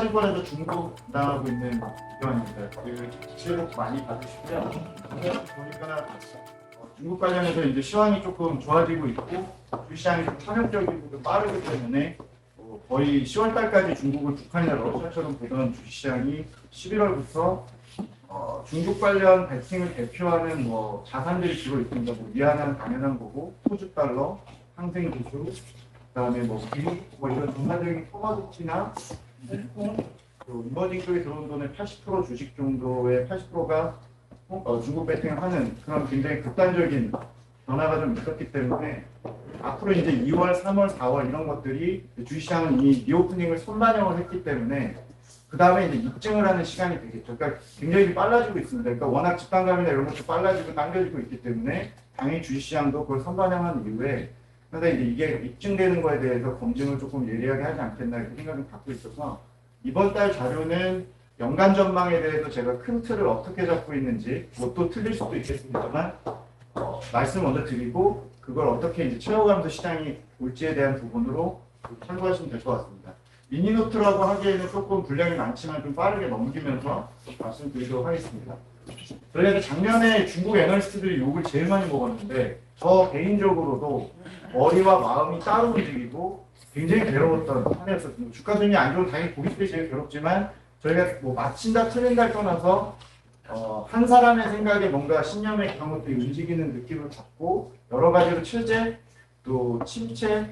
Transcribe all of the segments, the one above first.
투자증권에서 중국 담당하고 있는 이병입니다. 그 지혜도 많이 받으시고요. 보니까 중국 관련해서 이제 시황이 조금 좋아지고 있고 주시장이 좀 파격적이고 좀 빠르기 때문에 거의 10월 달까지 중국을 북한이나 러시아처럼 보던 주시장이 11월부터 중국 관련 베팅을 대표하는 뭐 자산들이 주로 있습니다. 뭐 위안화는 당연한 거고 호주 달러, 항생 기술, 그다음에 뭐 미국 뭐 이런 전반적인 커머디티나 이머징 쪽에 들어온 돈의 80% 주식 정도의 80%가 중국 베팅을 하는 그런 굉장히 극단적인 변화가 좀 있었기 때문에 앞으로 이제 2월, 3월, 4월 이런 것들이 주식시장은 이 리오프닝을 선반영을 했기 때문에 그 다음에 이제 입증을 하는 시간이 되겠죠. 그러니까 굉장히 빨라지고 있습니다. 그러니까 워낙 집단감이나 이런 것도 빨라지고 당겨지고 있기 때문에 당연히 주식시장도 그걸 선반영한 이후에 근데 이제 이게 입증되는 거에 대해서 검증을 조금 예리하게 하지 않겠나 이렇게 생각을 갖고 있어서 이번 달 자료는 연간 전망에 대해서 제가 큰 틀을 어떻게 잡고 있는지 뭐 또 틀릴 수도 있겠습니다만 말씀 먼저 드리고 그걸 어떻게 이제 채워가면서 시장이 올지에 대한 부분으로 참고하시면 될 것 같습니다. 미니노트라고 하기에는 조금 분량이 많지만 좀 빠르게 넘기면서 말씀드리도록 하겠습니다. 저희가 작년에 중국 애널리스트들이 욕을 제일 많이 먹었는데 저 개인적으로도 머리와 마음이 따로 움직이고 굉장히 괴로웠던 한 해였었습니다. 주가 수준이 안 좋은 당연히 고객들이 제일 괴롭지만 저희가 뭐 마친다 틀린다를 떠나서 한 사람의 생각에 뭔가 신념의 그런 것들이 움직이는 느낌을 받고 여러 가지로 체제, 또 침체,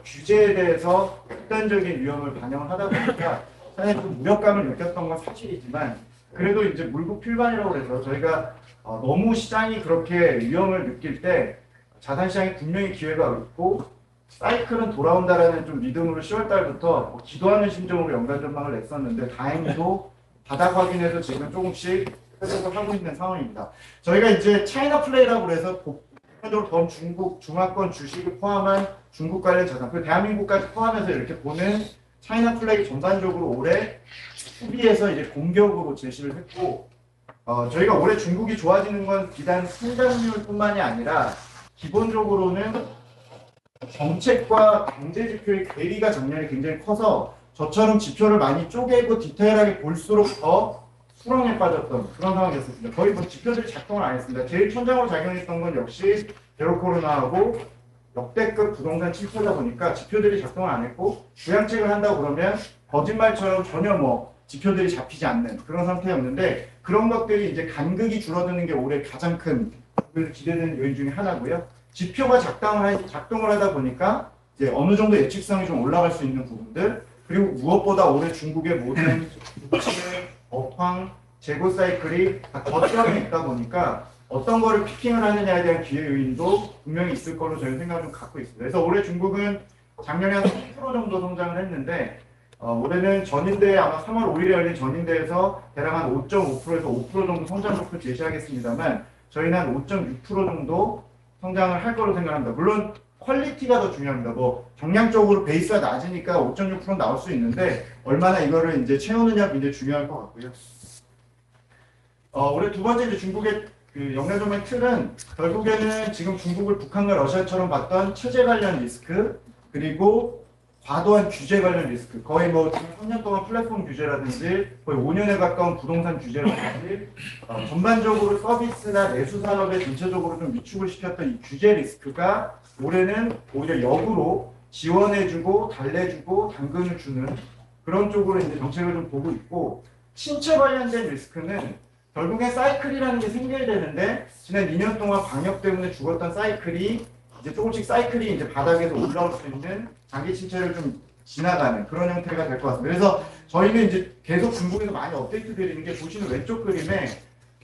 규제에 대해서 극단적인 위험을 반영을 하다 보니까 사실 좀 무력감을 느꼈던 건 사실이지만 그래도 이제 물구필반이라고 해서 저희가 너무 시장이 그렇게 위험을 느낄 때 자산시장에 분명히 기회가 있고 사이클은 돌아온다라는 좀 믿음으로 10월 달부터 기도하는 심정으로 연간 전망을 냈었는데 다행히도 바닥 확인해서 지금 조금씩 회복을 하고 있는 상황입니다. 저희가 이제 차이나 플레이라고 해서 보편적으로 전 중국 중화권 주식을 포함한 중국 관련 자산, 그 대한민국까지 포함해서 이렇게 보는 차이나 플레이 전반적으로 올해 수비에서 이제 공격으로 제시를 했고 저희가 올해 중국이 좋아지는 건 비단 성장률뿐만이 아니라 기본적으로는 정책과 경제 지표의 괴리가 작년에 굉장히 커서 저처럼 지표를 많이 쪼개고 디테일하게 볼수록 더 수렁에 빠졌던 그런 상황이었습니다. 거의 뭐 지표들이 작동을 안 했습니다. 제일 천장으로 작용했던 건 역시 제로 코로나하고 역대급 부동산 침체다 보니까 지표들이 작동을 안 했고 부양책을 한다고 그러면 거짓말처럼 전혀 뭐 지표들이 잡히지 않는 그런 상태였는데 그런 것들이 이제 간극이 줄어드는 게 올해 가장 큰 기대되는 요인 중에 하나고요. 지표가 작동을 하다 보니까 이제 어느 정도 예측성이 좀 올라갈 수 있는 부분들 그리고 무엇보다 올해 중국의 모든 부채, 업황, 재고 사이클이 다 거점에 있다 보니까 어떤 거를 피킹을 하느냐에 대한 기회 요인도 분명히 있을 거로 저는 생각을 좀 갖고 있습니다. 그래서 올해 중국은 작년에 한 3% 정도 성장을 했는데 올해는 전인대에 아마 3월 5일에 열린 전인대에서 대략 한 5.5%에서 5% 정도 성장 목표 제시하겠습니다만 저희는 한 5.6% 정도 성장을 할 거로 생각합니다. 물론 퀄리티가 더 중요합니다. 뭐 정량적으로 베이스가 낮으니까 5.6% 나올 수 있는데 얼마나 이거를 이제 채우느냐 굉장히 중요할 것 같고요. 올해 두 번째 이제 중국의 그 영내동의 틀은 결국에는 지금 중국을 북한과 러시아처럼 봤던 체제 관련 리스크 그리고 과도한 규제 관련 리스크 거의 뭐 지금 3년 동안 플랫폼 규제라든지 거의 5년에 가까운 부동산 규제라든지 전반적으로 서비스나 내수 산업에 전체적으로 좀 위축을 시켰던 이 규제 리스크가 올해는 오히려 역으로 지원해주고 달래주고 당근을 주는 그런 쪽으로 이제 정책을 좀 보고 있고 신체 관련된 리스크는 결국에 사이클이라는 게 생겨야 되는데 지난 2년 동안 방역 때문에 죽었던 사이클이 이제 조금씩 사이클이 이제 바닥에서 올라올 수 있는 장기 침체를 좀 지나가는 그런 형태가 될 것 같습니다. 그래서 저희는 이제 계속 중국에서 많이 업데이트 드리는 게 보시는 왼쪽 그림에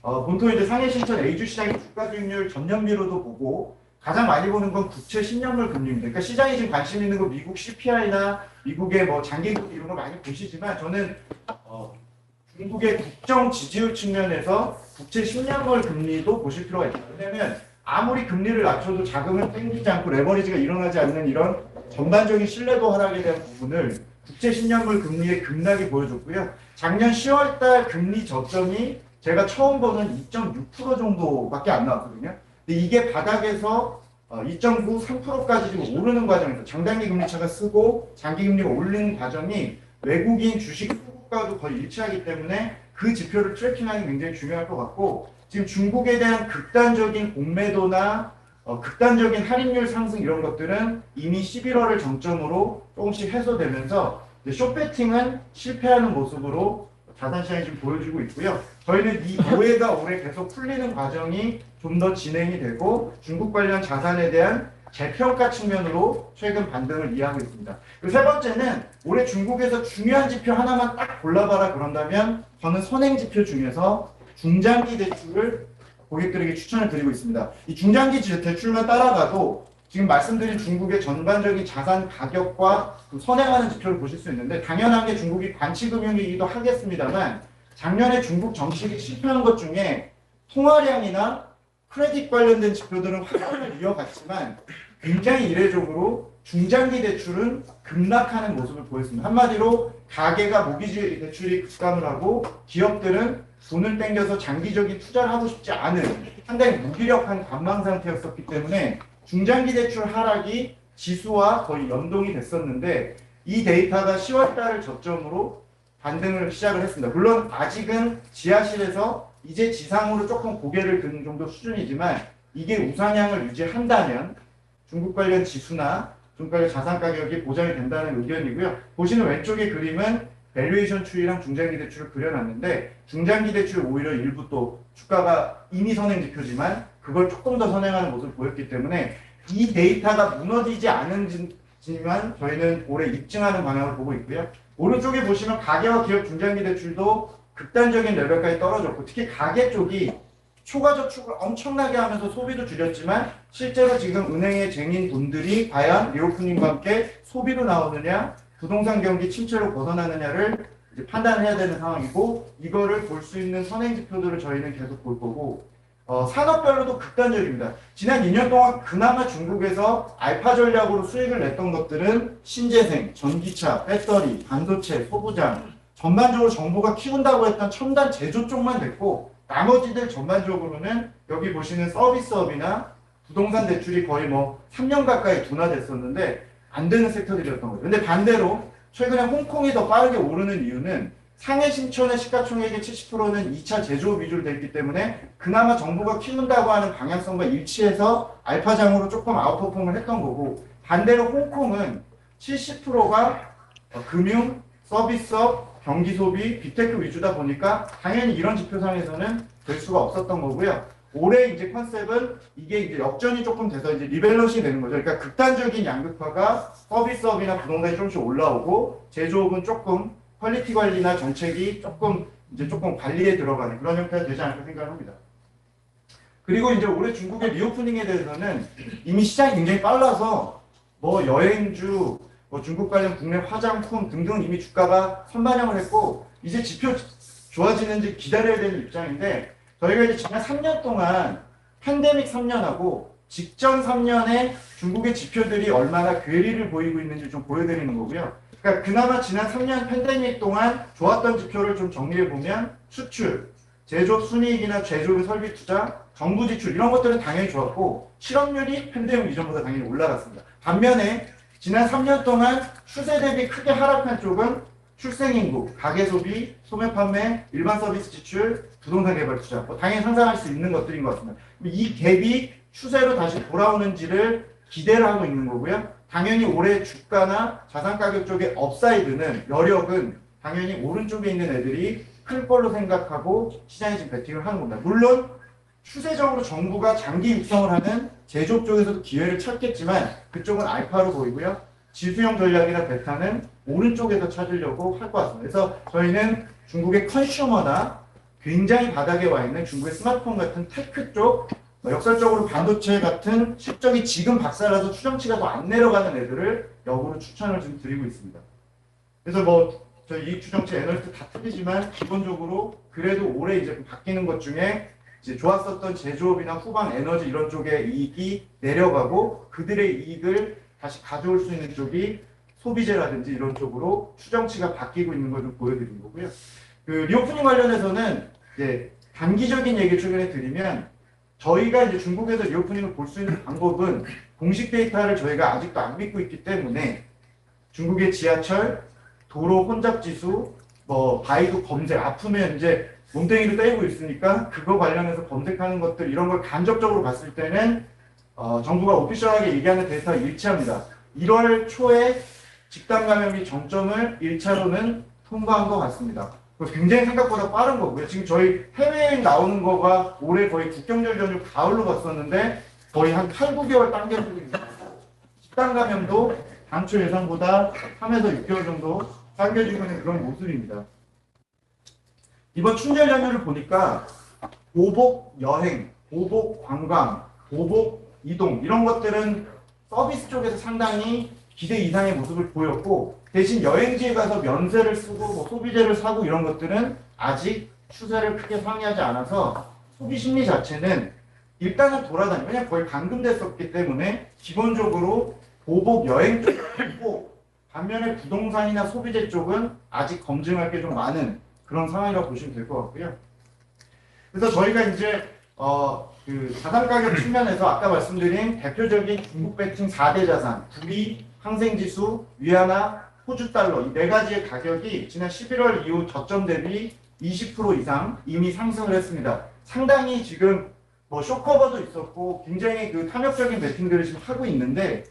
본토 이제 상해 신천 A주 시장의 주가 수익률 전년비로도 보고 가장 많이 보는 건 국채 10년물 금리입니다. 그러니까 시장이 지금 관심 있는 거 미국 CPI나 미국의 뭐 장기국 이런 거 많이 보시지만 저는 중국의 국정 지지율 측면에서 국채 10년물 금리도 보실 필요가 있다. 왜냐하면 아무리 금리를 낮춰도 자금을 땡기지 않고 레버리지가 일어나지 않는 이런 전반적인 신뢰도 하락에 대한 부분을 국채 10년물 금리의 급락이 보여줬고요. 작년 10월달 금리 저점이 제가 처음 보는 2.6% 정도밖에 안 나왔거든요. 근데 이게 바닥에서 2.9, 3%까지 지금 오르는 과정에서 장단기 금리차가 쓰고 장기 금리가 오르는 과정이 외국인 주식 한국과도 거의 일치하기 때문에 그 지표를 트래킹하는 게 굉장히 중요할 것 같고, 지금 중국에 대한 극단적인 공매도나 극단적인 할인율 상승 이런 것들은 이미 11월을 정점으로 조금씩 해소되면서 숏배팅은 실패하는 모습으로 자산시장이 지금 보여주고 있고요. 저희는 이 오해가 올해 계속 풀리는 과정이 좀 더 진행이 되고 중국 관련 자산에 대한 재평가 측면으로 최근 반등을 이해하고 있습니다. 그리고 세 번째는 올해 중국에서 중요한 지표 하나만 딱 골라봐라 그런다면 저는 선행 지표 중에서 중장기 대출을 고객들에게 추천을 드리고 있습니다. 이 중장기 대출만 따라가도 지금 말씀드린 중국의 전반적인 자산 가격과 선행하는 지표를 보실 수 있는데, 당연하게 중국이 관치금융이기도 하겠습니다만 작년에 중국 정책이 실패한 것 중에 통화량이나 크레딧 관련된 지표들은 확산을 이어갔지만 굉장히 이례적으로 중장기 대출은 급락하는 모습을 보였습니다. 한마디로 가계가 모기지 대출이 급감을 하고 기업들은 돈을 땡겨서 장기적인 투자를 하고 싶지 않은 상당히 무기력한 관망 상태였었기 때문에 중장기 대출 하락이 지수와 거의 연동이 됐었는데, 이 데이터가 10월 달을 저점으로 반등을 시작을 했습니다. 물론 아직은 지하실에서 이제 지상으로 조금 고개를 드는 정도 수준이지만 이게 우상향을 유지한다면 중국 관련 지수나 중국 관련 자산 가격이 보장이 된다는 의견이고요. 보시는 왼쪽의 그림은 밸류에이션 추이랑 중장기 대출을 그려놨는데, 중장기 대출 오히려 일부 또 주가가 이미 선행 지표지만 그걸 조금 더 선행하는 모습을 보였기 때문에 이 데이터가 무너지지 않은지만 저희는 올해 입증하는 방향을 보고 있고요. 오른쪽에 보시면 가계와 기업 중장기 대출도 극단적인 레벨까지 떨어졌고, 특히 가계 쪽이 초과 저축을 엄청나게 하면서 소비도 줄였지만 실제로 지금 은행에 쟁인 돈들이 과연 리오프닝과 함께 소비로 나오느냐, 부동산 경기 침체로 벗어나느냐를 이제 판단해야 되는 상황이고, 이거를 볼 수 있는 선행 지표들을 저희는 계속 볼 거고, 산업별로도 극단적입니다. 지난 2년 동안 그나마 중국에서 알파 전략으로 수익을 냈던 것들은 신재생, 전기차, 배터리, 반도체, 소부장, 전반적으로 정부가 키운다고 했던 첨단 제조 쪽만 됐고, 나머지들 전반적으로는 여기 보시는 서비스업이나 부동산 대출이 거의 뭐 3년 가까이 둔화됐었는데 안 되는 섹터들이었던 거죠. 근데 반대로 최근에 홍콩이 더 빠르게 오르는 이유는 상해 신촌의 시가총액의 70%는 2차 제조업 위주로 됐기 때문에 그나마 정부가 키운다고 하는 방향성과 일치해서 알파장으로 조금 아웃퍼폼을 했던 거고, 반대로 홍콩은 70%가 금융, 서비스업, 경기 소비, 빅테크 위주다 보니까 당연히 이런 지표상에서는 될 수가 없었던 거고요. 올해 이제 컨셉은 이게 이제 역전이 조금 돼서 이제 리밸런싱이 되는 거죠. 그러니까 극단적인 양극화가 서비스업이나 부동산이 조금씩 올라오고, 제조업은 조금 퀄리티 관리나 정책이 조금 관리에 들어가는 그런 형태가 되지 않을까 생각합니다. 그리고 이제 올해 중국의 리오프닝에 대해서는 이미 시장이 굉장히 빨라서 뭐 여행주, 뭐 중국 관련 국내 화장품 등등 이미 주가가 선반영을 했고, 이제 지표 좋아지는지 기다려야 되는 입장인데, 저희가 이제 지난 3년 동안 팬데믹 3년하고 직전 3년에 중국의 지표들이 얼마나 괴리를 보이고 있는지 좀 보여드리는 거고요. 그러니까 그나마 지난 3년 팬데믹 동안 좋았던 지표를 좀 정리해보면 수출, 제조업 순이익이나 제조업 설비 투자, 정부 지출 이런 것들은 당연히 좋았고 실업률이 팬데믹 이전보다 당연히 올라갔습니다. 반면에 지난 3년 동안 추세 대비 크게 하락한 쪽은 출생인구, 가계소비, 소매판매, 일반 서비스 지출, 부동산 개발 투자, 뭐 당연히 상상할 수 있는 것들인 것 같습니다. 이 갭이 추세로 다시 돌아오는지를 기대를 하고 있는 거고요. 당연히 올해 주가나 자산 가격 쪽의 업사이드는, 여력은 당연히 오른쪽에 있는 애들이 클 걸로 생각하고 시장에 지금 베팅을 하는 겁니다. 물론 추세적으로 정부가 장기 육성을 하는 제조업 쪽에서도 기회를 찾겠지만 그쪽은 알파로 보이고요. 지수형 전략이나 베타는 오른쪽에서 찾으려고 할 것 같습니다. 그래서 저희는 중국의 컨슈머나 굉장히 바닥에 와 있는 중국의 스마트폰 같은 테크 쪽, 역설적으로 반도체 같은 실적이 지금 박살나서 추정치가 더 안 내려가는 애들을 역으로 추천을 좀 드리고 있습니다. 그래서 뭐 저희 이익 추정치 애널리스트 다 틀리지만 기본적으로 그래도 올해 이제 바뀌는 것 중에 이제 좋았었던 제조업이나 후방 에너지 이런 쪽의 이익이 내려가고 그들의 이익을 다시 가져올 수 있는 쪽이 소비재라든지 이런 쪽으로 추정치가 바뀌고 있는 걸 좀 보여드린 거고요. 그 리오프닝 관련해서는 이제 단기적인 얘기를 최근에 드리면, 저희가 이제 중국에서 리오프닝을 볼 수 있는 방법은 공식 데이터를 저희가 아직도 안 믿고 있기 때문에 중국의 지하철, 도로 혼잡 지수, 뭐 바이두 검색, 아프면 이제 몸뚱이를 때리고 있으니까 그거 관련해서 검색하는 것들 이런 걸 간접적으로 봤을 때는 정부가 오피셜하게 얘기하는 데이터가 일치합니다. 1월 초에 집단 감염이 정점을 1차로는 통과한 것 같습니다. 굉장히 생각보다 빠른 거고요. 지금 저희 해외여행 나오는 거가 올해 거의 국경절 연휴 가을로 갔었는데 거의 한 8, 9개월 당겨지고 있는 거고 집단 감염도 당초 예상보다 3에서 6개월 정도 당겨지고 있는 그런 모습입니다. 이번 춘절 연휴를 보니까 보복 여행, 보복 관광, 보복 이동 이런 것들은 서비스 쪽에서 상당히 기대 이상의 모습을 보였고 대신 여행지에 가서 면세를 쓰고 뭐 소비재를 사고 이런 것들은 아직 추세를 크게 상회하지 않아서 소비 심리 자체는 일단은 돌아다니고 그냥 거의 감금됐었기 때문에 기본적으로 보복 여행 쪽은 있고 반면에 부동산이나 소비재 쪽은 아직 검증할 게 좀 많은 그런 상황이라고 보시면 될 것 같고요. 그래서 저희가 이제 그 자산 가격 측면에서 아까 말씀드린 대표적인 중국 베팅 4대 자산, 구리, 항생지수, 위안화, 호주 달러 이 네 가지의 가격이 지난 11월 이후 저점 대비 20% 이상 이미 상승을 했습니다. 상당히 지금 뭐 쇼커버도 있었고 굉장히 그 탐욕적인 베팅들을 지금 하고 있는데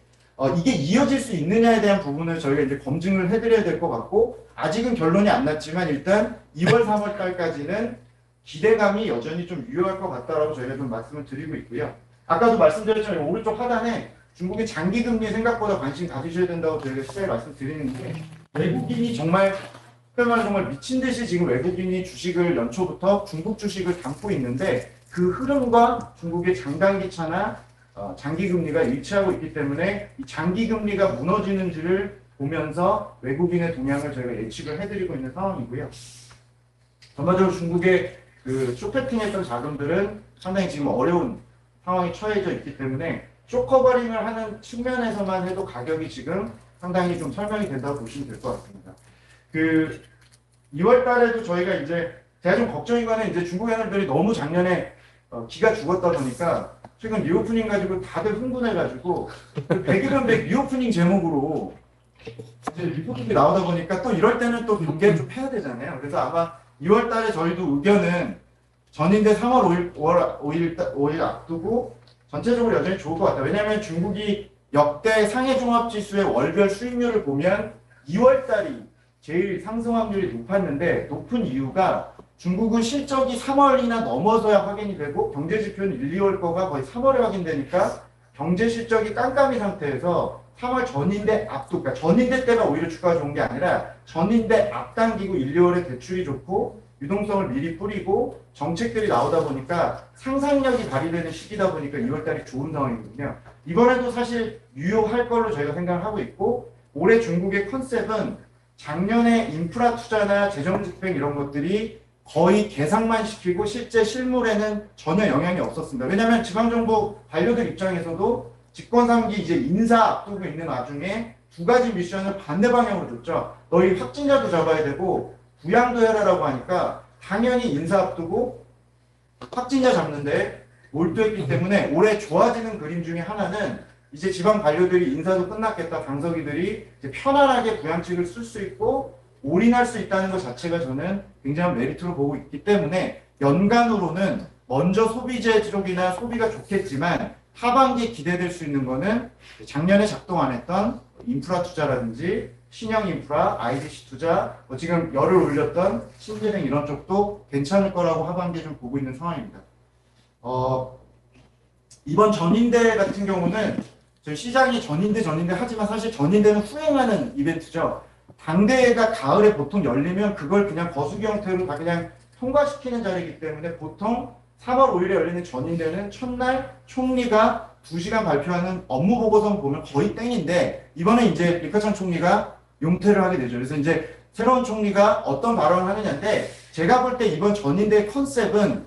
이게 이어질 수 있느냐에 대한 부분을 저희가 이제 검증을 해드려야 될 것 같고 아직은 결론이 안 났지만 일단 2월, 3월 달까지는 기대감이 여전히 좀 유효할 것 같다라고 저희가 좀 말씀을 드리고 있고요. 아까도 말씀드렸지만 오른쪽 하단에 중국의 장기 금리에 생각보다 관심 가지셔야 된다고 저희가 시작에 말씀드리는데 외국인이 정말 정말 미친 듯이 지금 외국인이 주식을 연초부터 중국 주식을 담고 있는데 그 흐름과 중국의 장단기차나 장기 금리가 일치하고 있기 때문에 이 장기 금리가 무너지는지를 보면서 외국인의 동향을 저희가 예측을 해드리고 있는 상황이고요. 전반적으로 중국의 그 쇼패팅했던 자금들은 상당히 지금 어려운 상황에 처해져 있기 때문에 쇼커버링을 하는 측면에서만 해도 가격이 지금 상당히 좀 설명이 된다고 보시면 될 것 같습니다. 그 2월 달에도 저희가 이제 제가 좀 걱정인 거는 이제 중국 애널들이 너무 작년에 기가 죽었다 보니까 최근 리오프닝 가지고 다들 흥분해가지고 그 100일은 100 리오프닝 제목으로 이제 리포트가 나오다 보니까 또 이럴 때는 또 경계를 좀 해야 되잖아요. 그래서 아마 2월 달에 저희도 의견은 전인대 3월 5일 앞두고 전체적으로 여전히 좋을 것 같아요. 왜냐하면 중국이 역대 상해종합지수의 월별 수익률을 보면 2월 달이 제일 상승 확률이 높았는데 높은 이유가 중국은 실적이 3월이나 넘어서야 확인이 되고 경제지표는 1, 2월 거가 거의 3월에 확인되니까 경제 실적이 깜깜이 상태에서 3월 전인대 앞두, 그러니까 전인대 때가 오히려 주가가 좋은 게 아니라 전인대 앞당기고 1, 2월에 대출이 좋고 유동성을 미리 뿌리고 정책들이 나오다 보니까 상상력이 발휘되는 시기다 보니까 2월달이 좋은 상황이거든요. 이번에도 사실 유효할 걸로 저희가 생각을 하고 있고 올해 중국의 컨셉은 작년에 인프라 투자나 재정 집행 이런 것들이 거의 계상만 시키고 실제 실물에는 전혀 영향이 없었습니다. 왜냐하면 지방정부 관료들 입장에서도 집권 3기 이제 인사 앞두고 있는 와중에 두 가지 미션을 반대 방향으로 줬죠. 너희 확진자도 잡아야 되고 부양도 해라라고 하니까 당연히 인사 앞두고 확진자 잡는데 몰두했기 때문에 올해 좋아지는 그림 중에 하나는 이제 지방 관료들이 인사도 끝났겠다. 당서기들이 이제 편안하게 부양책을 쓸 수 있고 올인할 수 있다는 것 자체가 저는 굉장한 메리트로 보고 있기 때문에 연간으로는 먼저 소비재 쪽이나 소비가 좋겠지만 하반기에 기대될 수 있는 거는 작년에 작동 안 했던 인프라 투자라든지 신형 인프라, IDC 투자, 지금 열을 올렸던 신재생 이런 쪽도 괜찮을 거라고 하반기에 좀 보고 있는 상황입니다. 이번 전인대 같은 경우는 저희 시장이 전인대 하지만 사실 전인대는 후행하는 이벤트죠. 당대회가 가을에 보통 열리면 그걸 그냥 거수기 형태로 다 그냥 통과시키는 자리이기 때문에 보통 3월 5일에 열리는 전인대는 첫날 총리가 2시간 발표하는 업무 보고서 보면 거의 땡인데 이번에 이제 리커창 총리가 용퇴를 하게 되죠. 그래서 이제 새로운 총리가 어떤 발언을 하느냐인데 제가 볼 때 이번 전인대 컨셉은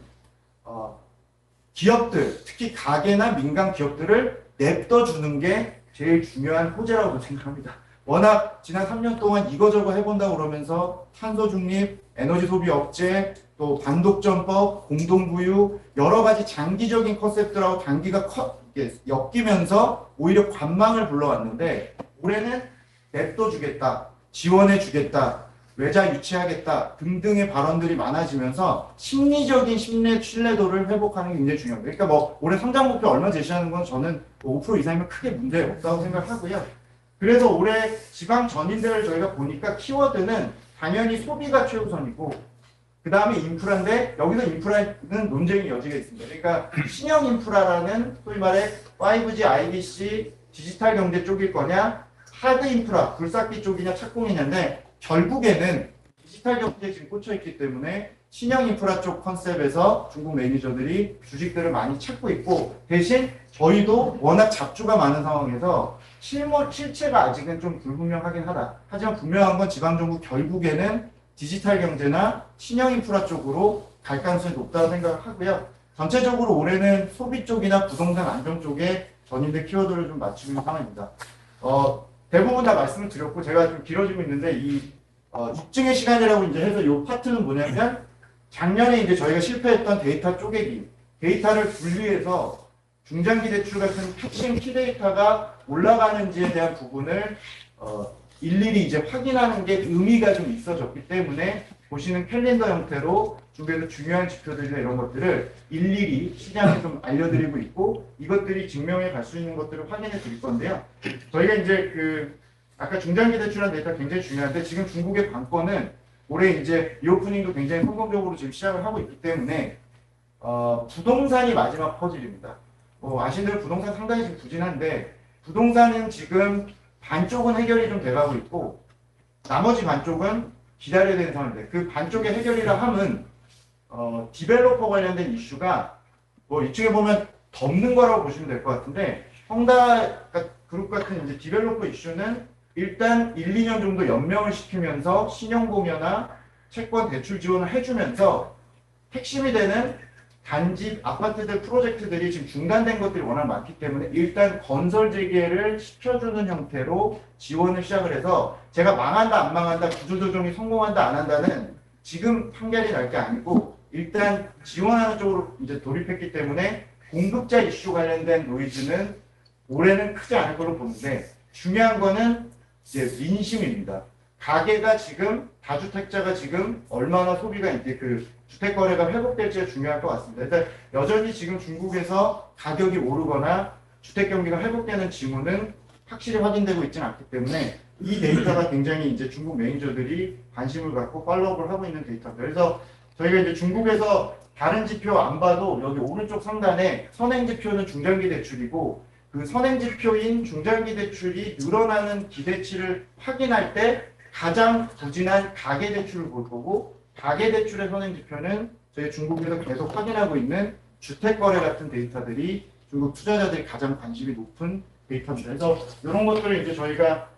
기업들, 특히 가계나 민간 기업들을 냅둬주는 게 제일 중요한 호재라고 생각합니다. 워낙 지난 3년 동안 이거저거 해본다고 그러면서 탄소 중립, 에너지 소비 억제, 또 반독점법, 공동부유 여러 가지 장기적인 컨셉들하고 단기가 엮이면서 오히려 관망을 불러왔는데 올해는 냅둬주겠다, 지원해주겠다, 외자 유치하겠다 등등의 발언들이 많아지면서 심리적인 신뢰도를 회복하는 게 굉장히 중요합니다. 그러니까 뭐 올해 성장 목표 얼마 제시하는 건 저는 5% 이상이면 크게 문제 없다고 생각하고요. 그래서 올해 지방 전인대를 저희가 보니까 키워드는 당연히 소비가 최우선이고 그 다음에 인프라인데 여기서 인프라는 논쟁의 여지가 있습니다. 그러니까 신형 인프라라는 소위 말해 5G, IDC, 디지털 경제 쪽일 거냐 하드 인프라, 굴삭기 쪽이냐 착공이냐인데 결국에는 디지털 경제에 지금 꽂혀있기 때문에 신형 인프라 쪽 컨셉에서 중국 매니저들이 주식들을 많이 찾고 있고 대신 저희도 워낙 잡주가 많은 상황에서 실체가 아직은 좀 불분명하긴 하다. 하지만 분명한 건 지방정부 결국에는 디지털 경제나 신형 인프라 쪽으로 갈 가능성이 높다고 생각을 하고요. 전체적으로 올해는 소비 쪽이나 부동산 안정 쪽에 전인대 키워드를 좀 맞추고 있는 상황입니다. 대부분 다 말씀을 드렸고 제가 좀 길어지고 있는데 입증의 시간이라고 이제 해서 이 파트는 뭐냐면 작년에 이제 저희가 실패했던 데이터 쪼개기, 데이터를 분리해서 중장기 대출 같은 핵심 키데이터가 올라가는지에 대한 부분을 일일이 이제 확인하는 게 의미가 좀 있어졌기 때문에 보시는 캘린더 형태로 중국에서 중요한 지표들이나 이런 것들을 일일이 시장에 좀 알려드리고 있고 이것들이 증명해 갈 수 있는 것들을 확인해 드릴 건데요. 저희가 이제 아까 중장기 대출한 데이터 굉장히 중요한데 지금 중국의 관건은 올해 이제 리오프닝도 굉장히 성공적으로 지금 시작을 하고 있기 때문에 부동산이 마지막 퍼즐입니다. 아시는 대로 부동산 상당히 지금 부진한데 부동산은 지금 반쪽은 해결이 좀 돼가고 있고 나머지 반쪽은 기다려야 되는 상황인데 그 반쪽의 해결이라 함은 디벨로퍼 관련된 이슈가 이쪽에 보면 덮는 거라고 보시면 될 것 같은데 헝다 그룹 같은 이제 디벨로퍼 이슈는 일단 1, 2년 정도 연명을 시키면서 신용공여나 채권 대출 지원을 해주면서 핵심이 되는 단지 아파트들 프로젝트들이 지금 중단된 것들이 워낙 많기 때문에 일단 건설 재개를 시켜주는 형태로 지원을 시작을 해서 제가 망한다 안 망한다 구조조정이 성공한다 안 한다는 지금 판결이 날 게 아니고 일단 지원하는 쪽으로 이제 돌입했기 때문에 공급자 이슈 관련된 노이즈는 올해는 크지 않을 걸로 보는데 중요한 거는 이제 민심입니다. 가계가 지금 다주택자가 지금 얼마나 소비가 이제 주택 거래가 회복될지가 중요할 것 같습니다. 일단 여전히 지금 중국에서 가격이 오르거나 주택 경기가 회복되는 징후는 확실히 확인되고 있지는 않기 때문에 이 데이터가 굉장히 이제 중국 매니저들이 관심을 갖고 팔로우업을 하고 있는 데이터입니다. 그래서 저희가 이제 중국에서 다른 지표 안 봐도 여기 오른쪽 상단에 선행 지표는 중장기 대출이고 그 선행 지표인 중장기 대출이 늘어나는 기대치를 확인할 때 가장 부진한 가계 대출을 볼 거고 가계 대출의 선행 지표는 저희 중국에서 계속 확인하고 있는 주택 거래 같은 데이터들이 중국 투자자들이 가장 관심이 높은 데이터입니다. 그래서 이런 것들을 이제 저희가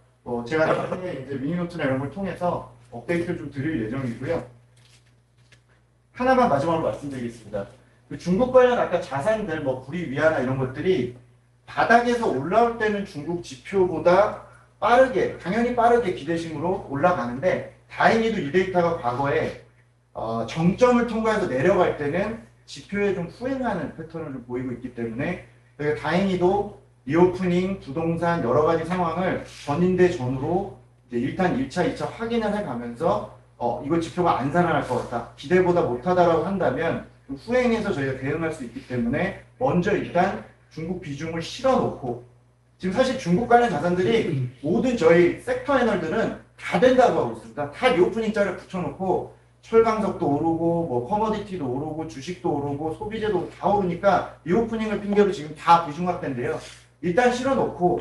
제가 나중에 이제 미니노트나 이런 걸 통해서 업데이트를 좀 드릴 예정이고요. 하나만 마지막으로 말씀드리겠습니다. 중국 관련 아까 자산들 불이 위안화 이런 것들이 바닥에서 올라올 때는 중국 지표보다 당연히 빠르게 기대심으로 올라가는데 다행히도 이 데이터가 과거에 정점을 통과해서 내려갈 때는 지표에 좀 후행하는 패턴을 좀 보이고 있기 때문에 다행히도 리오프닝, 부동산 여러 가지 상황을 전인대 전후로 이제 일단 1차, 2차 확인을 해가면서 이거 지표가 안 살아날 것 같다. 기대보다 못하다라고 한다면 후행해서 저희가 대응할 수 있기 때문에 먼저 일단 중국 비중을 실어놓고 지금 사실 중국 관련 자산들이 모든 저희 섹터 애널들은 다 된다고 하고 있습니다. 다 리오프닝 자를 붙여놓고 철강석도 오르고 커머디티도 오르고 주식도 오르고 소비재도 다 오르니까 리오프닝을 핑계로 지금 다 비중 확대인데요. 일단 실어놓고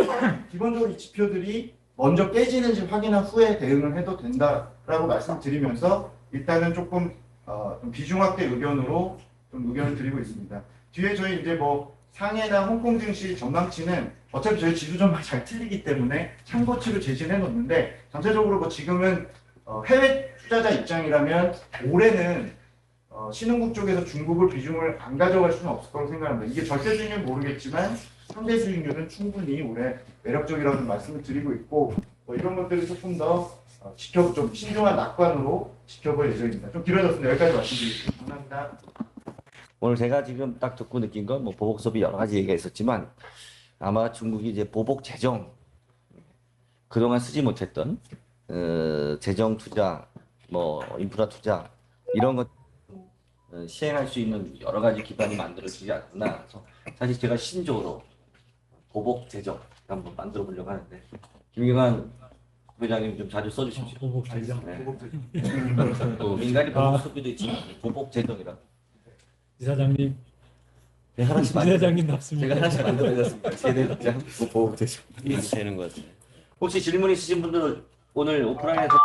기본적으로 이 지표들이 먼저 깨지는지 확인한 후에 대응을 해도 된다라고 말씀드리면서 일단은 조금 좀 비중 확대 의견으로 좀 의견을 드리고 있습니다. 뒤에 저희 이제 상해나 홍콩 증시 전망치는 어차피 저희 지수 전망 잘 틀리기 때문에 참고치로 제시해 놓는데 전체적으로 지금은 해외 투자자 입장이라면 올해는 신흥국 쪽에서 중국을 비중을 안 가져갈 수는 없을 거라고 생각합니다. 이게 절대 수익률은 모르겠지만 상대 수익률은 충분히 올해 매력적이라고 말씀을 드리고 있고 이런 것들을 조금 더 좀 신중한 낙관으로 지켜볼 예정입니다. 좀 길어졌습니다. 여기까지 말씀드리겠습니다. 감사합니다. 오늘 제가 지금 딱 듣고 느낀 건 보복 소비 여러 가지 얘기가 있었지만 아마 중국이 이제 보복 재정 그동안 쓰지 못했던 재정 투자 뭐 인프라 투자 이런 것 시행할 수 있는 여러 가지 기반이 만들어지지 않았나. 그래서 사실 제가 신조어로 보복 재정 한번 만들어 보려고 하는데 김경환 부회장님 좀 자주 써주십시오. 보복 재정. 네. 또 민간이 보복 소비도 있지만 보복 재정이라. 이사장님, 네, 하나씩 만들어. 이사장님답습니다. 제가 하나씩 만들어냈습니다. 세대 입장 보복 재정. 되는 것 같아요. 혹시 질문 있으신 분들은 오늘 오프라인에서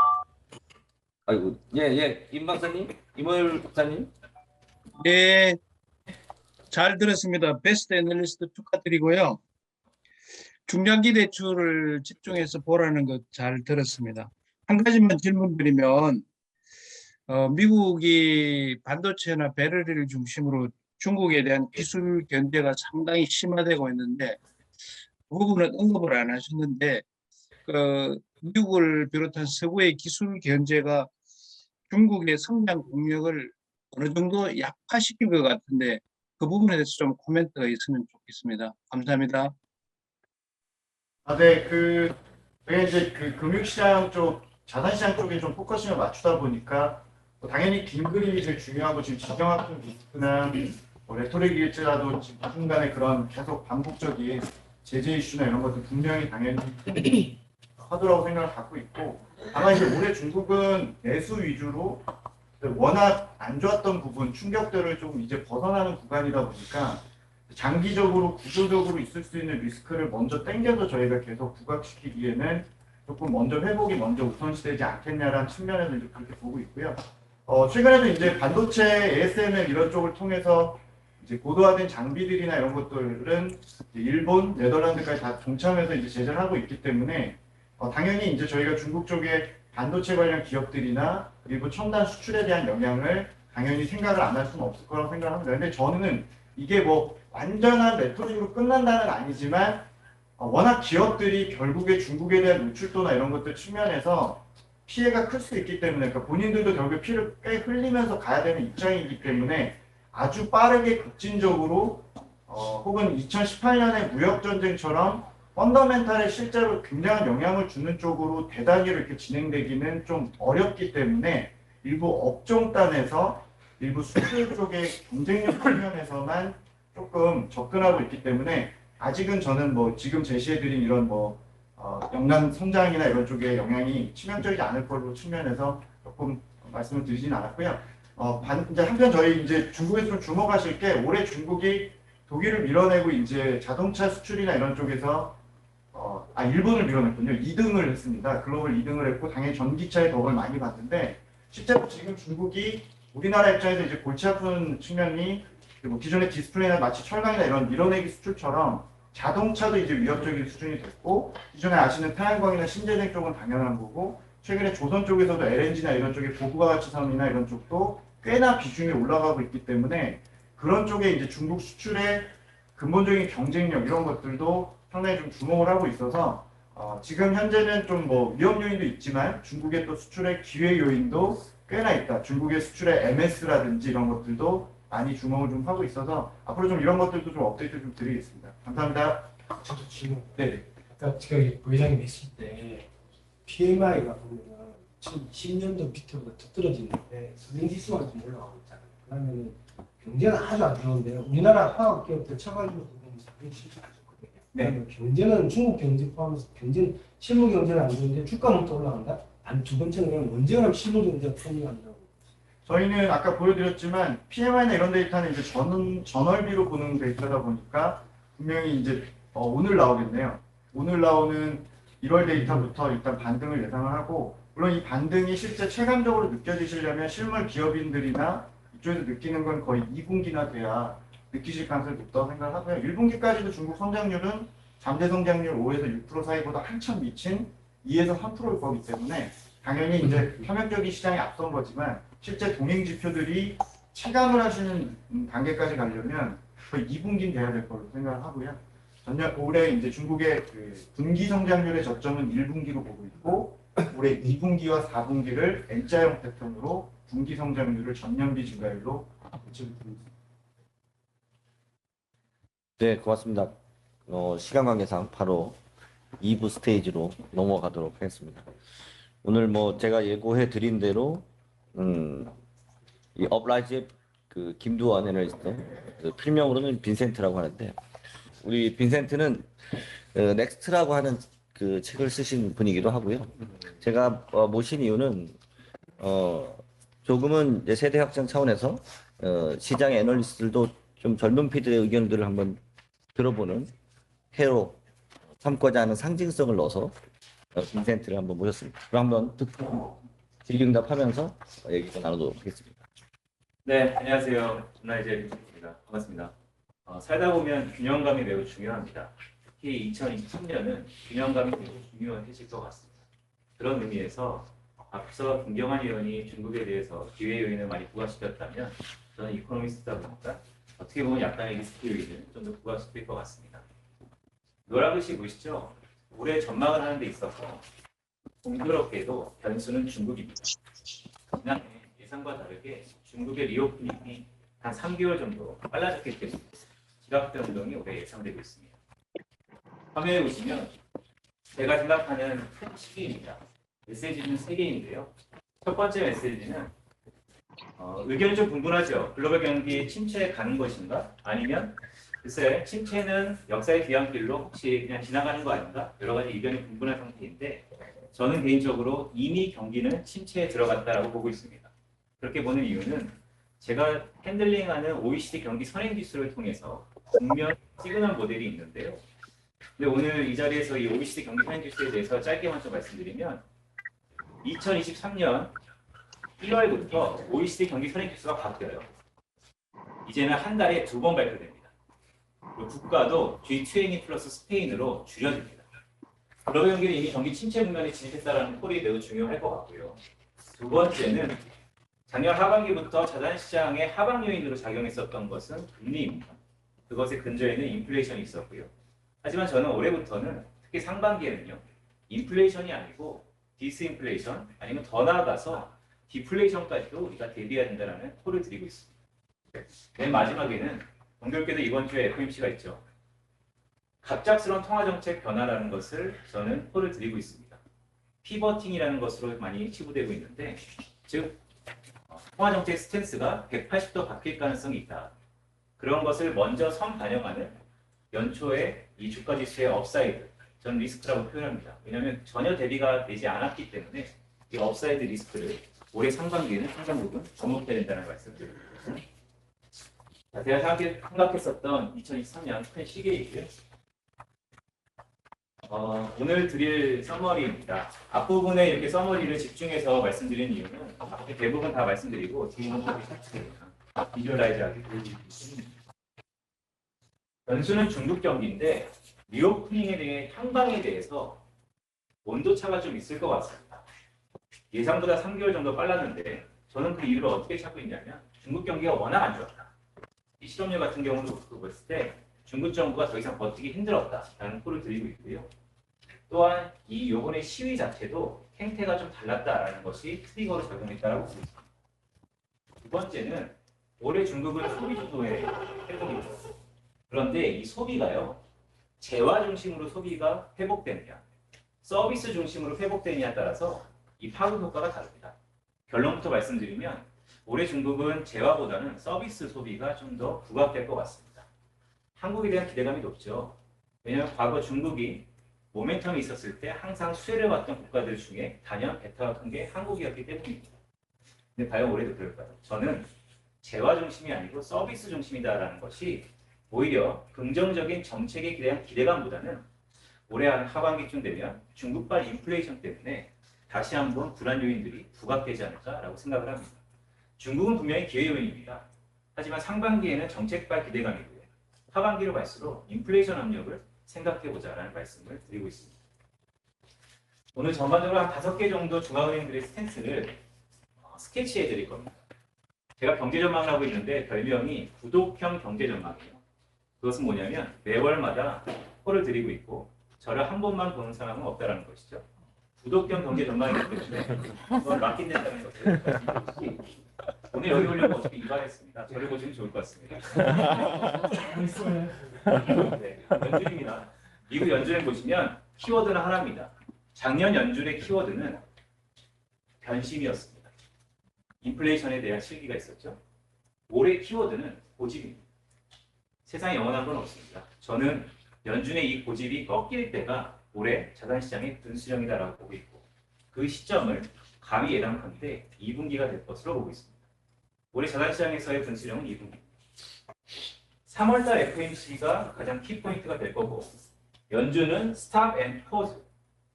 아이고 예예 임 박사님 임호율 박사님 네, 잘 들었습니다. 베스트 애널리스트 축하드리고요. 중장기 대출을 집중해서 보라는 것 잘 들었습니다. 한 가지만 질문드리면 미국이 반도체나 배터리를 중심으로 중국에 대한 기술 견제가 상당히 심화되고 있는데 그 부분은 언급을 안 하셨는데 미국을 비롯한 서구의 기술 견제가 중국의 성장 동력을 어느 정도 약화시킨 것 같은데 그 부분에 대해서 좀 코멘트가 있으면 좋겠습니다. 감사합니다. 네, 저희가 이제 그 금융시장 쪽, 자산시장 쪽에 좀 포커싱을 맞추다 보니까 뭐 당연히 긴 그림이 제일 중요하고 지금 지정학적 리스크나 뭐 레토릭일지라도 지금 당분간의 그런 계속 반복적인 제재 이슈나 이런 것들 분명히 당연히 하더라고 생각을 갖고 있고 다만 이제 올해 중국은 내수 위주로 워낙 안 좋았던 부분, 충격들을 좀 이제 벗어나는 구간이다 보니까 장기적으로 구조적으로 있을 수 있는 리스크를 먼저 당겨서 저희가 계속 부각시키기에는 조금 먼저 회복이 먼저 우선시되지 않겠냐라는 측면에서 이제 그렇게 보고 있고요. 최근에도 이제 반도체, ASML 이런 쪽을 통해서 이제 고도화된 장비들이나 이런 것들은 이제 일본, 네덜란드까지 다 동참해서 이제 제작을 하고 있기 때문에 당연히 이제 저희가 중국 쪽에 반도체 관련 기업들이나 그리고 첨단 수출에 대한 영향을 당연히 생각을 안 할 수는 없을 거라고 생각합니다. 근데 저는 이게 뭐 완전한 레토릭으로 끝난다는 아니지만 워낙 기업들이 결국에 중국에 대한 노출도나 이런 것들 측면에서 피해가 클 수 있기 때문에 그러니까 본인들도 결국에 피를 꽤 흘리면서 가야 되는 입장이기 때문에 아주 빠르게 급진적으로 혹은 2018년의 무역전쟁처럼 펀더멘탈에 실제로 굉장한 영향을 주는 쪽으로 대단위로 이렇게 진행되기는 좀 어렵기 때문에 일부 업종단에서 일부 수출 쪽의 경쟁력 측면에서만 조금 접근하고 있기 때문에 아직은 저는 뭐 지금 제시해드린 이런 뭐 연간 성장이나 이런 쪽에 영향이 치명적이지 않을 걸로 측면에서 조금 말씀을 드리진 않았고요. 이제 한편 저희 이제 중국에서 좀 주목하실 게 올해 중국이 독일을 밀어내고 이제 자동차 수출이나 이런 쪽에서 일본을 밀어냈군요. 2등을 했습니다. 글로벌 2등을 했고 당연히 전기차의 덕을 많이 봤는데 실제로 지금 중국이 우리나라 입장에서 이제 골치 아픈 측면이 그리고 기존의 디스플레이나 마치 철강이나 이런 밀어내기 수출처럼 자동차도 이제 위협적인 수준이 됐고 기존에 아시는 태양광이나 신재생 쪽은 당연한 거고 최근에 조선 쪽에서도 LNG나 이런 쪽에 고부가 가치 섬이나 이런 쪽도 꽤나 비중이 올라가고 있기 때문에 그런 쪽에 이제 중국 수출의 근본적인 경쟁력 이런 것들도 상당히 좀 주목을 하고 있어서 지금 현재는 좀 뭐 위험 요인도 있지만 중국의 또 수출의 기회 요인도 꽤나 있다. 중국의 수출의 MS라든지 이런 것들도 많이 주목을 좀 하고 있어서 앞으로 좀 이런 것들도 좀 업데이트 좀 드리겠습니다. 감사합니다. 저도 질문. 네. 아까 저희 부회장님 했을 때 PMI가 보면은 2010년도 밑으로부터 더 떨어지는데 선행지수가 좀 올라가고 있잖아요. 그러면 경제는 아주 안 좋은데 우리나라 화학 기업들 처가지고 보면 상당히 실적이 안 좋거든요. 네. 그러면 경제는 중국 경제 포함해서 경제는 실무 경제는 안 좋은데 주가는 또 올라간다. 아니 두 번째는 그냥 먼저 그럼 실무 경제가 편리한다고. 저희는 아까 보여드렸지만 PMI나 이런 데이터는 이제 전월비로 보는 데이터다 보니까 분명히 이제 오늘 나오겠네요. 오늘 나오는 1월 데이터부터 일단 반등을 예상을 하고 물론 이 반등이 실제 체감적으로 느껴지시려면 실물 기업인들이나 이쪽에서 느끼는 건 거의 2분기나 돼야 느끼실 가능성이 높다고 생각을 하고요. 1분기까지도 중국 성장률은 잠재 성장률 5에서 6% 사이보다 한참 미친 2에서 3%일 거기 때문에 당연히 이제 협력적인 시장이 앞선 거지만 실제 동행 지표들이 체감을 하시는 단계까지 가려면 거의 2분기는 돼야 될 거로 생각을 하고요. 올해 이제 중국의 그 분기 성장률의 저점은 1분기로 보고 있고 올해 2분기와 4분기를 N자형 패턴으로 분기 성장률을 전년비 증가율로 예측을 드리고 있습니다. 네 고맙습니다. 시간 관계상 바로 2부 스테이지로 넘어가도록 하겠습니다. 오늘 뭐 제가 예고해 드린 대로 이 업라이즈의 그 김두원 애널리스트, 그 필명으로는 빈센트라고 하는데, 우리 빈센트는 넥스트라고 하는 그 책을 쓰신 분이기도 하고요. 제가 모신 이유는 조금은 이제 세대 확장 차원에서 시장 애널리스트들도 좀 젊은 피들의 의견들을 한번 들어보는 회로 삼고자 하는 상징성을 넣어서 빈센트를 한번 모셨습니다. 그럼 한번 듣고 질의응답하면서 얘기 좀 나누도록 하겠습니다. 네, 안녕하세요. 문화이제 빈센트입니다. 반갑습니다. 살다 보면 균형감이 매우 중요합니다. 특히 2023년은 균형감이 매우 중요해질 것 같습니다. 그런 의미에서 앞서 김경환 의원이 중국에 대해서 기회 요인을 많이 부각시켰다면 저는 이코노미스트다 보니까 어떻게 보면 약간의 리스크 요인을 좀 더 부각시킬 것 같습니다. 노란 글씨 보시죠? 올해 전망을 하는 데 있어서 공교롭게도 변수는 중국입니다. 지난해 예상과 다르게 중국의 리오프닝이 한 3개월 정도 빨라졌기 때문에 지각 변동이 올해 예상되고 있습니다. 화면에 보시면 제가 생각하는 큰 시기입니다. 메시지는 3개인데요. 첫 번째 메시지는 의견이 좀 분분하죠. 글로벌 경기 침체에 가는 것인가? 아니면 글쎄 침체는 역사의 뒤안길로 혹시 그냥 지나가는 거 아닌가? 여러 가지 의견이 분분한 상태인데 저는 개인적으로 이미 경기는 침체에 들어갔다라고 보고 있습니다. 그렇게 보는 이유는 제가 핸들링하는 OECD 경기 선행 지수를 통해서 국면 시그널 모델이 있는데요. 근데 오늘 이 자리에서 이 OECD 경기 선행 지수에 대해서 짧게만 좀 말씀드리면 2023년 1월부터 OECD 경기 선행 지수가 바뀌어요. 이제는 한 달에 2번 발표됩니다. 그리고 국가도 G20 플러스 스페인으로 줄여집니다. 글로벌 경기는 이미 경기 침체 국면에 진입했다는 콜이 매우 중요할 것 같고요. 두 번째는 작년 하반기부터 자산시장의 하방 요인으로 작용했었던 것은 금리입니다. 그것의 근저에는 인플레이션이 있었고요. 하지만 저는 올해부터는 특히 상반기에는요. 인플레이션이 아니고 디스인플레이션 아니면 더 나아가서 디플레이션까지도 우리가 대비해야 된다는 콜을 드리고 있습니다. 맨 마지막에는 공교롭게도 이번 주에 FOMC가 있죠. 갑작스러운 통화정책 변화라는 것을 저는 콜을 드리고 있습니다. 피버팅이라는 것으로 많이 치부되고 있는데 즉 통화정책 스탠스가 180도 바뀔 가능성이 있다. 그런 것을 먼저 선반영하는 연초에 이 주가지수의 업사이드, 저는 리스크라고 표현합니다. 왜냐하면 전혀 대비가 되지 않았기 때문에 이 업사이드 리스크를 올해 상반기에는 상당 부분 주목해야 된다는 말씀드립니다. 제가 생각했었던 2023년 큰 시기이고요. 오늘 드릴 서머리입니다. 앞부분에 이렇게 서머리를 집중해서 말씀드리는 이유는 앞에 대부분 다 말씀드리고 뒤에는 비주얼라이즈하게 변수는 중국 경기인데 리오프닝에 대해 향방에 대해서 온도차가 좀 있을 것 같습니다. 예상보다 3개월 정도 빨랐는데 저는 그 이유를 어떻게 찾고 있냐면 중국 경기가 워낙 안 좋았다. 이 실업률 같은 경우도 봤을 때 중국 정부가 더 이상 버티기 힘들었다라는 콜을 드리고 있고요. 또한 이 요번의 시위 자체도 행태가 좀 달랐다라는 것이 트리거로 작용했다라고 보고 있습니다. 두 번째는 올해 중국은 소비 주도의 회복입니다. 그런데 이 소비가요. 재화 중심으로 소비가 회복되느냐 서비스 중심으로 회복되느냐에 따라서 이 파급 효과가 다릅니다. 결론부터 말씀드리면 올해 중국은 재화보다는 서비스 소비가 좀 더 부각될 것 같습니다. 한국에 대한 기대감이 높죠. 왜냐하면 과거 중국이 모멘텀이 있었을 때 항상 수혜를 받던 국가들 중에 단연 베타가 큰 게 한국이었기 때문입니다. 근데 과연 올해도 그럴까요? 저는 재화 중심이 아니고 서비스 중심이다라는 것이 오히려 긍정적인 정책에 대한 기대감보다는 올해 하반기쯤 되면 중국발 인플레이션 때문에 다시 한번 불안 요인들이 부각되지 않을까라고 생각을 합니다. 중국은 분명히 기회 요인입니다. 하지만 상반기에는 정책발 기대감이고요. 하반기로 갈수록 인플레이션 압력을 생각해보자라는 말씀을 드리고 있습니다. 오늘 전반적으로 한 5개 정도 중앙은행들의 스탠스를 스케치해 드릴 겁니다. 제가 경제전망을 하고 있는데 별명이 구독형 경제전망이에요. 그것은 뭐냐면 매월마다 콜을 드리고 있고 저를 한 번만 보는 사람은 없다라는 것이죠. 구독형 경제전망이기 때문에 그걸 맡긴다는 것을 오늘 여기 오려면 어차피 이발했습니다. 저를 보시면 좋을 것 같습니다. 네, 연준입니다. 미국 연준에 보시면 키워드는 하나입니다. 작년 연준의 키워드는 변심이었습니다. 인플레이션에 대한 실기가 있었죠. 올해 키워드는 고집입니다. 세상에 영원한 건 없습니다. 저는 연준의 이 고집이 꺾일 때가 올해 자산시장의 분수령이다라고 보고 있고 그 시점을 감히 예상컨대 2분기가 될 것으로 보고 있습니다. 올해 자산시장에서의 분수령은 2분기. 3월달 FOMC가 가장 키포인트가 될 거고 연준은 스탑 앤 포즈,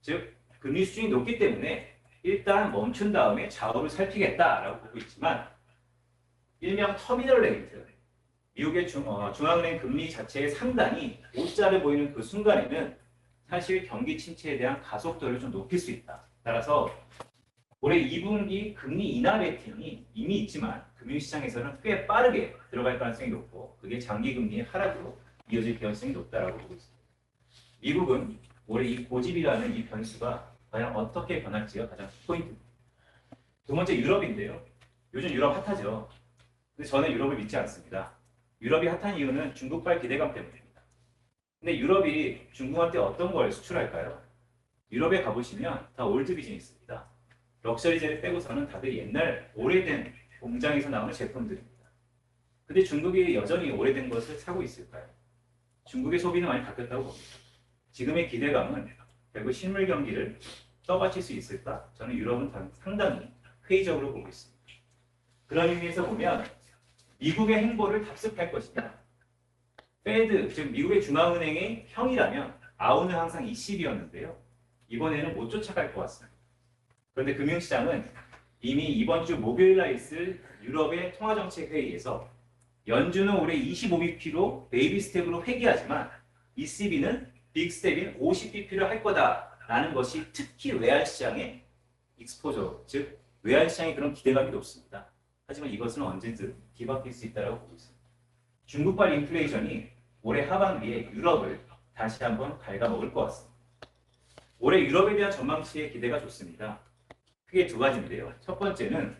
즉 금리 수준이 높기 때문에 일단 멈춘 다음에 좌우를 살피겠다라고 보고 있지만 일명 터미널 레이트, 미국의 중앙은행 금리 자체의 상단이 O자를 보이는 그 순간에는 사실 경기 침체에 대한 가속도를 좀 높일 수 있다. 따라서 올해 2분기 금리 인하 베팅이 이미 있지만 금융시장에서는 꽤 빠르게 들어갈 가능성이 높고 그게 장기 금리의 하락으로 이어질 가능성이 높다라고 보고 있습니다. 미국은 올해 이 고집이라는 이 변수가 과연 어떻게 변할지가 가장 포인트입니다. 두 번째 유럽인데요. 요즘 유럽 핫하죠. 근데 저는 유럽을 믿지 않습니다. 유럽이 핫한 이유는 중국발 기대감 때문입니다. 근데 유럽이 중국한테 어떤 걸 수출할까요? 유럽에 가보시면 다 올드 비즈니스입니다. 럭셔리제를 빼고서는 다들 옛날 오래된 공장에서 나오는 제품들입니다. 근데 중국이 여전히 오래된 것을 사고 있을까요? 중국의 소비는 많이 바뀌었다고 봅니다. 지금의 기대감은 결국 실물 경기를 떠받칠 수 있을까? 저는 유럽은 상당히 회의적으로 보고 있습니다. 그런 의미에서 보면 미국의 행보를 답습할 것이냐. 페드, 즉 미국의 중앙은행의 형이라면 아우는 항상 ECB였는데요. 이번에는 못 쫓아갈 것 같습니다. 그런데 금융시장은 이미 이번 주 목요일 날 있을 유럽의 통화정책회의에서 연준은 올해 25bp로 베이비 스텝으로 회귀하지만 ECB는 빅 스텝인 50bp를 할 거다라는 것이 특히 외환시장의 익스포저, 즉 외환시장의 그런 기대감이 높습니다. 하지만 이것은 언제든 뒤바뀔 수 있다고 보고 있습니다. 중국발 인플레이션이 올해 하반기에 유럽을 다시 한번 갉아먹을 것 같습니다. 올해 유럽에 대한 전망치의 기대가 좋습니다. 크게 두 가지인데요. 첫 번째는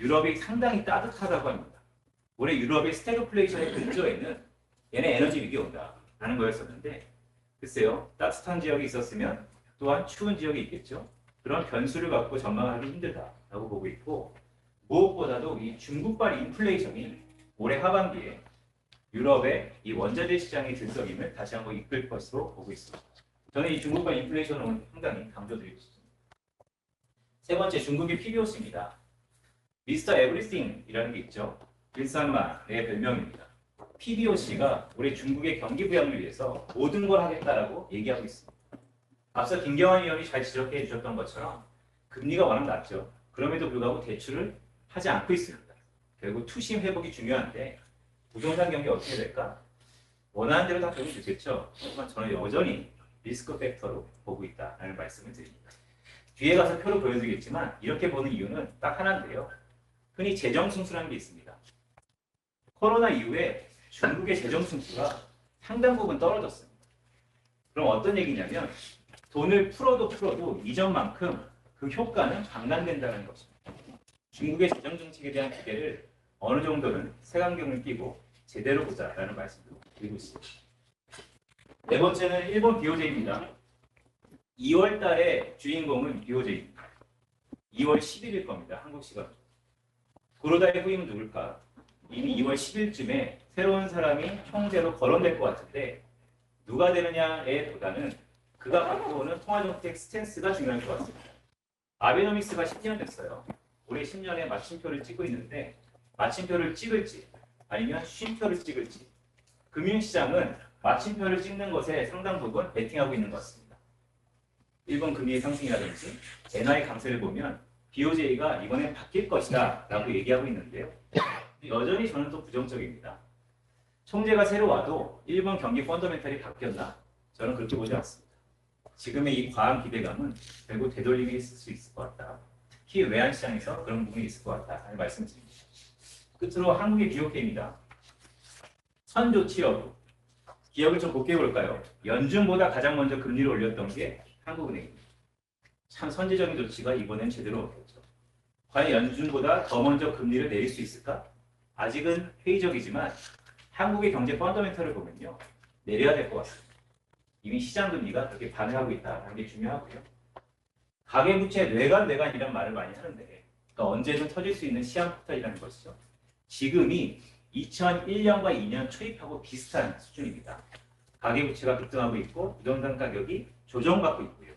유럽이 상당히 따뜻하다고 합니다. 올해 유럽의 스태그플레이션의 근저에는 얘네 에너지 위기 온다라는 거였었는데 글쎄요. 따뜻한 지역이 있었으면 또한 추운 지역이 있겠죠. 그런 변수를 갖고 전망하기 힘들다라고 보고 있고 무엇보다도 이 중국발 인플레이션이 올해 하반기에 유럽의 이 원자재 시장의 들썩임을 다시 한번 이끌 것으로 보고 있습니다. 저는 이 중국발 인플레이션을 상당히 강조드리고 싶습니다. 세 번째, 중국의 PBOC입니다. 미스터 에브리띵이라는 게 있죠. 일산만의 별명입니다. PBOC가 올해 중국의 경기 부양을 위해서 모든 걸 하겠다라고 얘기하고 있습니다. 앞서 김경환 위원이 잘 지적해 주셨던 것처럼 금리가 워낙 낮죠. 그럼에도 불구하고 대출을 하지 않고 있습니다. 결국 투심 회복이 중요한데 부동산 경기 어떻게 될까? 원하는 대로 다 되면 좋겠죠. 하지만 저는 여전히 리스크 팩터로 보고 있다는 말씀을 드립니다. 뒤에 가서 표로 보여드리겠지만 이렇게 보는 이유는 딱 하나인데요. 흔히 재정 승수라는 게 있습니다. 코로나 이후에 중국의 재정 승수가 상당 부분 떨어졌습니다. 그럼 어떤 얘기냐면 돈을 풀어도 이전만큼 그 효과는 방관된다는 것입니다. 중국의 재정 정책에 대한 기대를 어느 정도는 색안경을 끼고 제대로 보자라는 말씀을 드리고 있습니다. 네 번째는 일본 BOJ입니다. 2월 달에 주인공은 BOJ입니다. 2월 10일일 겁니다. 한국 시간. 고로다의 후임은 누굴까? 이미 2월 10일쯤에 새로운 사람이 총재로 거론될 것 같은데 누가 되느냐에 보다는 그가 갖고 오는 통화정책 스탠스가 중요할 것 같습니다. 아베노믹스가 10년 됐어요. 올해 10년에 마침표를 찍고 있는데 마침표를 찍을지 아니면 쉼표를 찍을지 금융시장은 마침표를 찍는 것에 상당 부분 베팅하고 있는 것 같습니다. 일본 금리의 상승이라든지 엔화의 강세를 보면 BOJ가 이번에 바뀔 것이다 라고 얘기하고 있는데요. 여전히 저는 또 부정적입니다. 총재가 새로 와도 일본 경기 펀더멘탈이 바뀌었나? 저는 그렇게 보지 않습니다. 지금의 이 과한 기대감은 결국 되돌림이 있을 수 있을 것 같다. 특히 외환시장에서 그런 부분이 있을 것 같다 하는 말씀을 드립니다. 끝으로 한국의 BOK입니다. 선조치 여부. 기억을 좀 곱게 볼까요? 연준보다 가장 먼저 금리를 올렸던 게 한국은행입니다. 참 선제적인 조치가 이번엔 제대로 없겠죠. 과연 연준보다 더 먼저 금리를 내릴 수 있을까? 아직은 회의적이지만 한국의 경제 펀더멘털을 보면요. 내려야 될 것 같습니다. 이미 시장 금리가 그렇게 반응하고 있다는 게 중요하고요. 가계부채 뇌관이란 말을 많이 하는데 그러니까 언제든 터질 수 있는 시한폭탄이라는 것이죠. 지금이 2001년과 2년 초입하고 비슷한 수준입니다. 가계부채가 급등하고 있고 부동산 가격이 조정받고 있고요.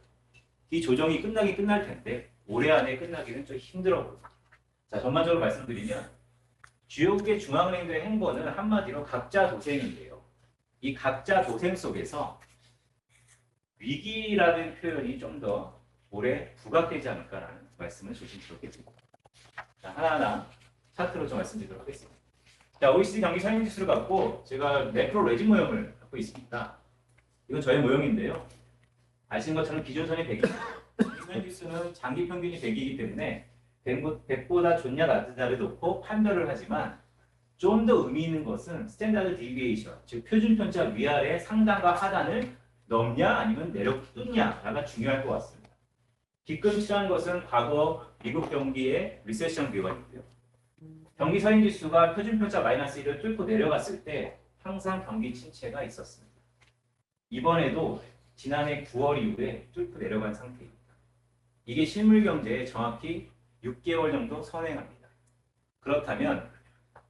이 조정이 끝나긴 끝날 텐데 올해 안에 끝나기는 좀 힘들어 보입니다. 자, 전반적으로 말씀드리면 주요국의 중앙은행들의 행보는 한마디로 각자 도생인데요. 이 각자 도생 속에서 위기라는 표현이 좀 더 올해 부각되지 않을까라는 말씀을 조심스럽게 드립니다. 자, 하나하나 차트로 좀 말씀드리도록 하겠습니다. 자, OECD 경기 선행지수를 갖고 제가 매크로 레진 모형을 갖고 있습니다. 이건 저의 모형인데요. 아시는 것처럼 기준선이 100이고 선행지수는 장기 평균이 100이기 때문에 100보다 좋냐 낮느냐를 놓고 판별을 하지만 좀 더 의미 있는 것은 스탠다드 디비에이션, 즉 표준 편차 위아래 상단과 하단을 넘냐 아니면 내려 뚫냐가 중요할 것 같습니다. 뒤꿈치라는 것은 과거 미국 경기의 리세션 기관이고요. 경기 선행지수가 표준 편차 마이너스 1을 뚫고 내려갔을 때 항상 경기 침체가 있었습니다. 이번에도 지난해 9월 이후에 뚫고 내려간 상태입니다. 이게 실물 경제에 정확히 6개월 정도 선행합니다. 그렇다면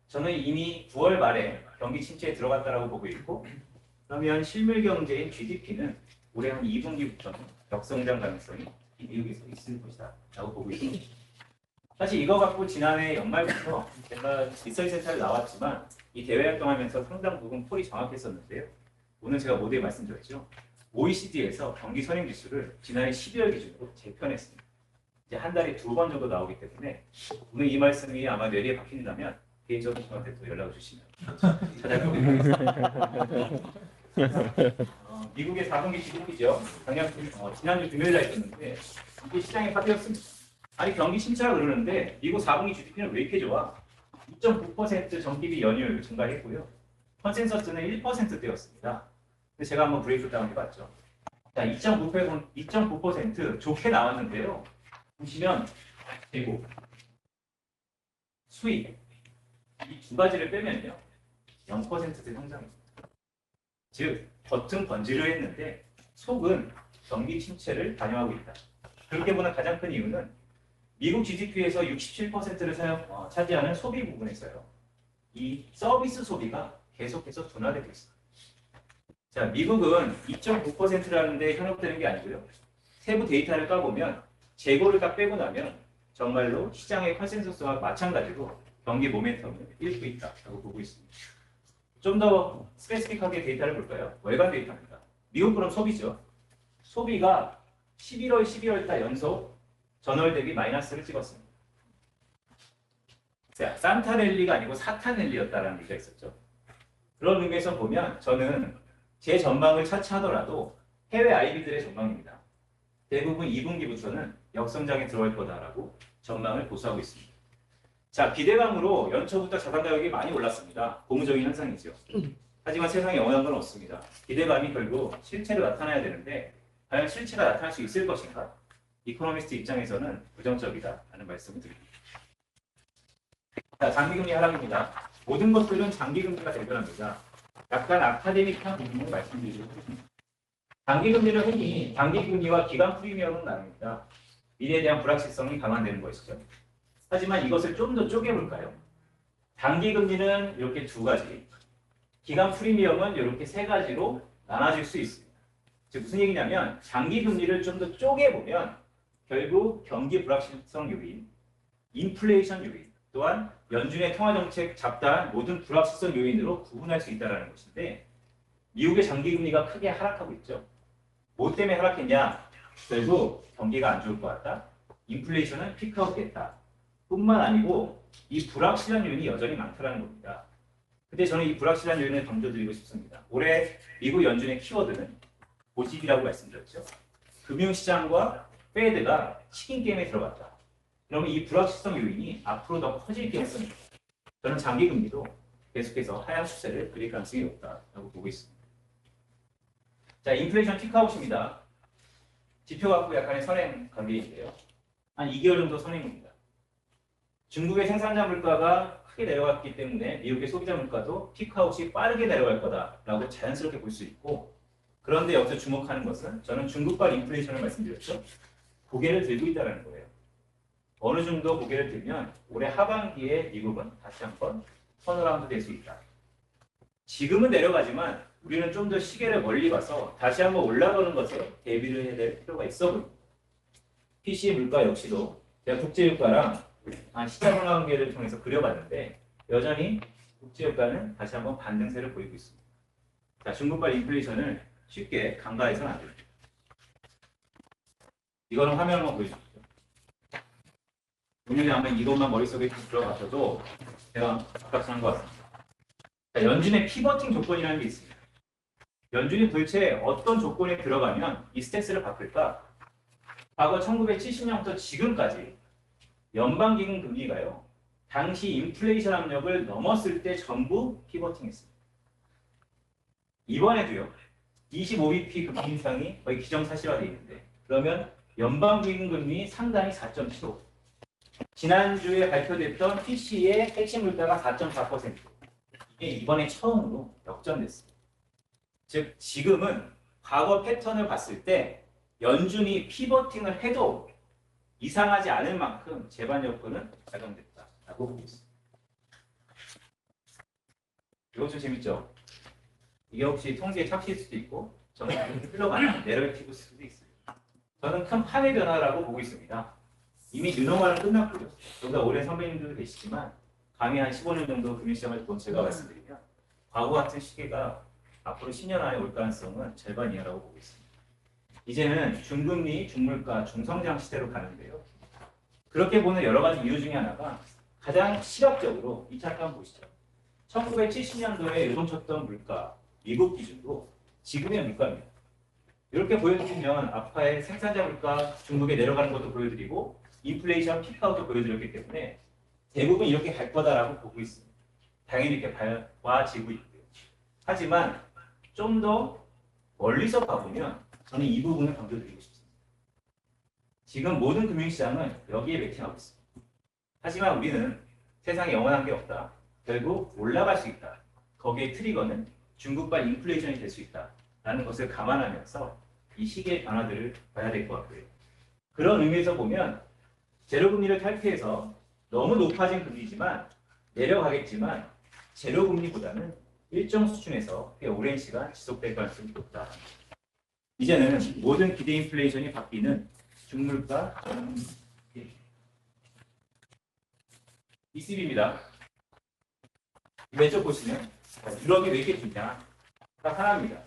저는 이미 9월 말에 경기 침체에 들어갔다라고 보고 있고, 그러면 실물 경제인 GDP는 올해 한 2분기부터는 역성장 가능성이 미국에서 있을 것이다 라고 보고 있습니다. 사실 이거 갖고 지난해 연말부터 제가 리서치 센터에 나왔지만 이 대외 활동하면서 상당 부분 폴이 정확했었는데요. 오늘 제가 모두에 말씀드렸죠. OECD에서 경기 선행지수를 지난해 12월 기준으로 재편했습니다. 이제 한 달에 2번 정도 나오기 때문에 오늘 이 말씀이 아마 뇌리에 박힌다면 개인적으로 저한테 또 연락을 주시면 찾아뵙겠습니다. 미국의 4분기 GDP죠. 지난주 금요일에 있었는데 이게 시장에 파되었습니다. 아니 경기 침체라 그러는데 미국 4분기 GDP는 왜 이렇게 좋아? 2.9% 전기비 연이율 증가했고요. 컨센서스는 1%대였습니다. 근데 제가 한번 브레이크 다운 해봤죠. 자, 2.9% 좋게 나왔는데요. 보시면 재고, 수익 이 두 가지를 빼면요 0%대 성장입니다. 즉 겉은 번지를 했는데 속은 경기 침체를 반영하고 있다. 그렇게 보는 가장 큰 이유는 미국 GDP에서 67%를 차지하는 소비 부분에서요. 이 서비스 소비가 계속해서 둔화되고 있습니다. 자, 미국은 2.9%라는데 현혹되는 게 아니고요. 세부 데이터를 까보면 재고를 딱 빼고 나면 정말로 시장의 컨센서스와 마찬가지로 경기 모멘텀을 잃고 있다고 보고 있습니다. 좀 더 스페시픽하게 데이터를 볼까요? 월간 데이터입니다. 미국 그럼 소비죠. 소비가 11월, 12월 달 연속 전월 대비 마이너스를 찍었습니다. 자, 산타랠리가 아니고 사타랠리였다라는 얘기가 있었죠. 그런 의미에서 보면 저는 제 전망을 차치하더라도 해외 IB들의 전망입니다. 대부분 2분기부터는 역성장에 들어갈 거다라고 전망을 보수하고 있습니다. 자, 비대감으로 연초부터 자산 가격이 많이 올랐습니다. 고무적인 현상이죠. 하지만 세상에 영원한 건 없습니다. 비대감이 결국 실체로 나타나야 되는데 과연 실체가 나타날 수 있을 것인가? 이코노미스트 입장에서는 부정적이다라는 말씀을 드립니다. 자, 장기금리 하락입니다. 모든 것들은 장기금리가 대변합니다. 약간 아카데믹한 부분을 말씀드리겠습니다. 장기금리를 흔히 장기금리와 기간 프리미엄은 나눕니다. 미래에 대한 불확실성이 감안되는 것이죠. 하지만 이것을 좀 더 쪼개볼까요? 단기금리는 이렇게 두 가지, 기간 프리미엄은 이렇게 세 가지로 나눠질 수 있습니다. 즉 무슨 얘기냐면 장기금리를 좀 더 쪼개보면 결국 경기 불확실성 요인, 인플레이션 요인, 또한 연준의 통화정책 잡다한 모든 불확실성 요인으로 구분할 수 있다는 것인데 미국의 장기금리가 크게 하락하고 있죠. 뭐 때문에 하락했냐? 결국 경기가 안 좋을 것 같다. 인플레이션은 피크아웃됐다. 뿐만 아니고 이 불확실한 요인이 여전히 많다는 겁니다. 근데 저는 이 불확실한 요인을 던져드리고 싶습니다. 올해 미국 연준의 키워드는 고집이라고 말씀드렸죠. 금융시장과 페드가 치킨 게임에 들어갔다. 그러면 이 불확실성 요인이 앞으로 더 커질 가능성이 있습니다. 저는 장기금리도 계속해서 하향 추세를 그릴 가능성이 높다고 보고 있습니다. 자, 인플레이션 피크아웃입니다. 지표 갖고 약간의 선행 관계인데요. 한 2개월 정도 선행입니다. 중국의 생산자 물가가 크게 내려갔기 때문에 미국의 소비자 물가도 피크아웃이 빠르게 내려갈 거다라고 자연스럽게 볼 수 있고, 그런데 여기서 주목하는 것은 저는 중국발 인플레이션을 말씀드렸죠. 고개를 들고 있다는 거예요. 어느 정도 고개를 들면 올해 하반기에 미국은 다시 한번 턴어라운드 될 수 있다. 지금은 내려가지만 우리는 좀 더 시계를 멀리 봐서 다시 한번 올라가는 것에 대비를 해야 될 필요가 있어 보입니다. PC 물가 역시도 제가 국제유가랑 시장 올라간계를 통해서 그려봤는데 여전히 국제유가는 다시 한번 반등세를 보이고 있습니다. 자, 중국발 인플레이션을 쉽게 간과해서는 안 됩니다. 이거는 화면 한번 보여주시죠. 오늘 한번 이것만 머릿속에 좀 들어가셔도 제가 아깝지 것 같습니다. 자, 연준의 피버팅 조건이라는 게 있습니다. 연준이 도대체 어떤 조건에 들어가면 이 스탠스를 바꿀까? 과거 1970년부터 지금까지 연방기금 금리가요. 당시 인플레이션 압력을 넘었을 때 전부 피버팅했습니다. 이번에도요. 25bp 금리 인상이 거의 기정사실화되어 있는데 그러면 연방기금 금리 상당히 4.75. 지난주에 발표됐던 PC의 핵심 물가가 4.4%. 이게 이번에 처음으로 역전됐습니다. 즉 지금은 과거 패턴을 봤을 때 연준이 피버팅을 해도 이상하지 않을 만큼 제반 여건은 작용됐다라고 보고 있습니다. 이거 좀 재밌죠? 이게 혹시 통계에 착시일 수도 있고 저는 흘러가는 내러티브일 수도 있어요. 저는 큰 판의 변화라고 보고 있습니다. 이미 뉴노멀은 끝났고요. 여기가 오랜 선배님들도 계시지만 감히 한 15년 정도 금융시장을 본 제가 말씀드리면 과거 같은 시기가 앞으로 10년 안에 올 가능성은 절반 이하라고 보고 있습니다. 이제는 중금리, 중물가, 중성장 시대로 가는데요. 그렇게 보는 여러 가지 이유 중에 하나가 가장 시각적으로 이 차트 한번 보시죠. 1970년도에 요동쳤던 물가, 미국 기준으로 지금의 물가입니다. 이렇게 보여드리면 아파의 생산자 물가 중국에 내려가는 것도 보여드리고 인플레이션 피크아웃도 보여드렸기 때문에 대부분 이렇게 갈 거다라고 보고 있습니다. 당연히 이렇게 봐지고 있고요. 하지만 좀 더 멀리서 봐보면 저는 이 부분을 강조드리고 싶습니다. 지금 모든 금융시장은 여기에 베팅하고 있습니다. 하지만 우리는 세상에 영원한 게 없다. 결국 올라갈 수 있다. 거기에 트리거는 중국발 인플레이션이 될 수 있다라는 것을 감안하면서 이 시기의 변화들을 봐야 될 것 같고요. 그런 의미에서 보면 제로금리를 탈피해서 너무 높아진 금리지만 내려가겠지만 제로금리보다는 일정 수준에서 꽤 오랜 시간 지속될 가능성이 높다. 이제는 모든 기대 인플레이션이 바뀌는 중물가 ECB입니다. 왼쪽 보시면 유럽이 왜 이렇게 좋냐? 딱 하나입니다.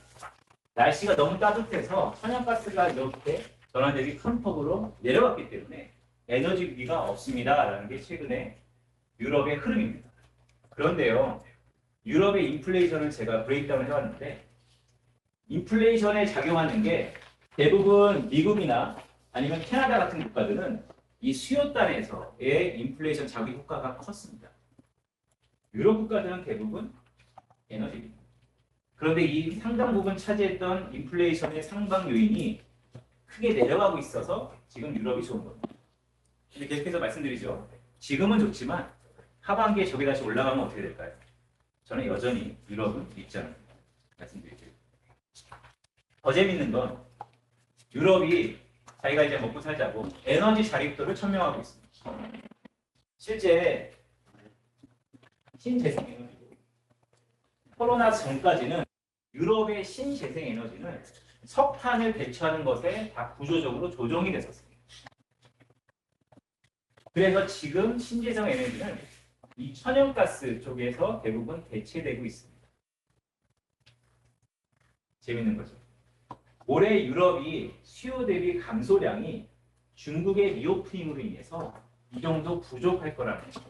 날씨가 너무 따뜻해서 천연가스가 이렇게 전환 대비 큰 폭으로 내려갔기 때문에 에너지 위기가 없습니다라는 게 최근에 유럽의 흐름입니다. 그런데요, 유럽의 인플레이션을 제가 브레이크다운 해왔는데 인플레이션에 작용하는 게 대부분 미국이나 아니면 캐나다 같은 국가들은 이 수요단에서의 인플레이션 자기 효과가 컸습니다. 유럽 국가들은 대부분 에너지입니다. 그런데 이 상당 부분 차지했던 인플레이션의 상방 요인이 크게 내려가고 있어서 지금 유럽이 좋은 겁니다. 근데 계속해서 말씀드리죠. 지금은 좋지만 하반기에 저게 다시 올라가면 어떻게 될까요? 저는 여전히 유럽은 믿지 않습니다. 말씀드릴게요. 더 재밌는 건 유럽이 자기가 이제 먹고 살자고 에너지 자립도를 천명하고 있습니다. 실제 신재생 에너지 코로나 전까지는 유럽의 신재생 에너지는 석탄을 대체하는 것에 다 구조적으로 조정이 됐었습니다. 그래서 지금 신재생 에너지는 이 천연가스 쪽에서 대부분 대체되고 있습니다. 재밌는 거죠. 올해 유럽이 수요 대비 감소량이 중국의 리오프닝으로 인해서 이 정도 부족할 거라는 거죠.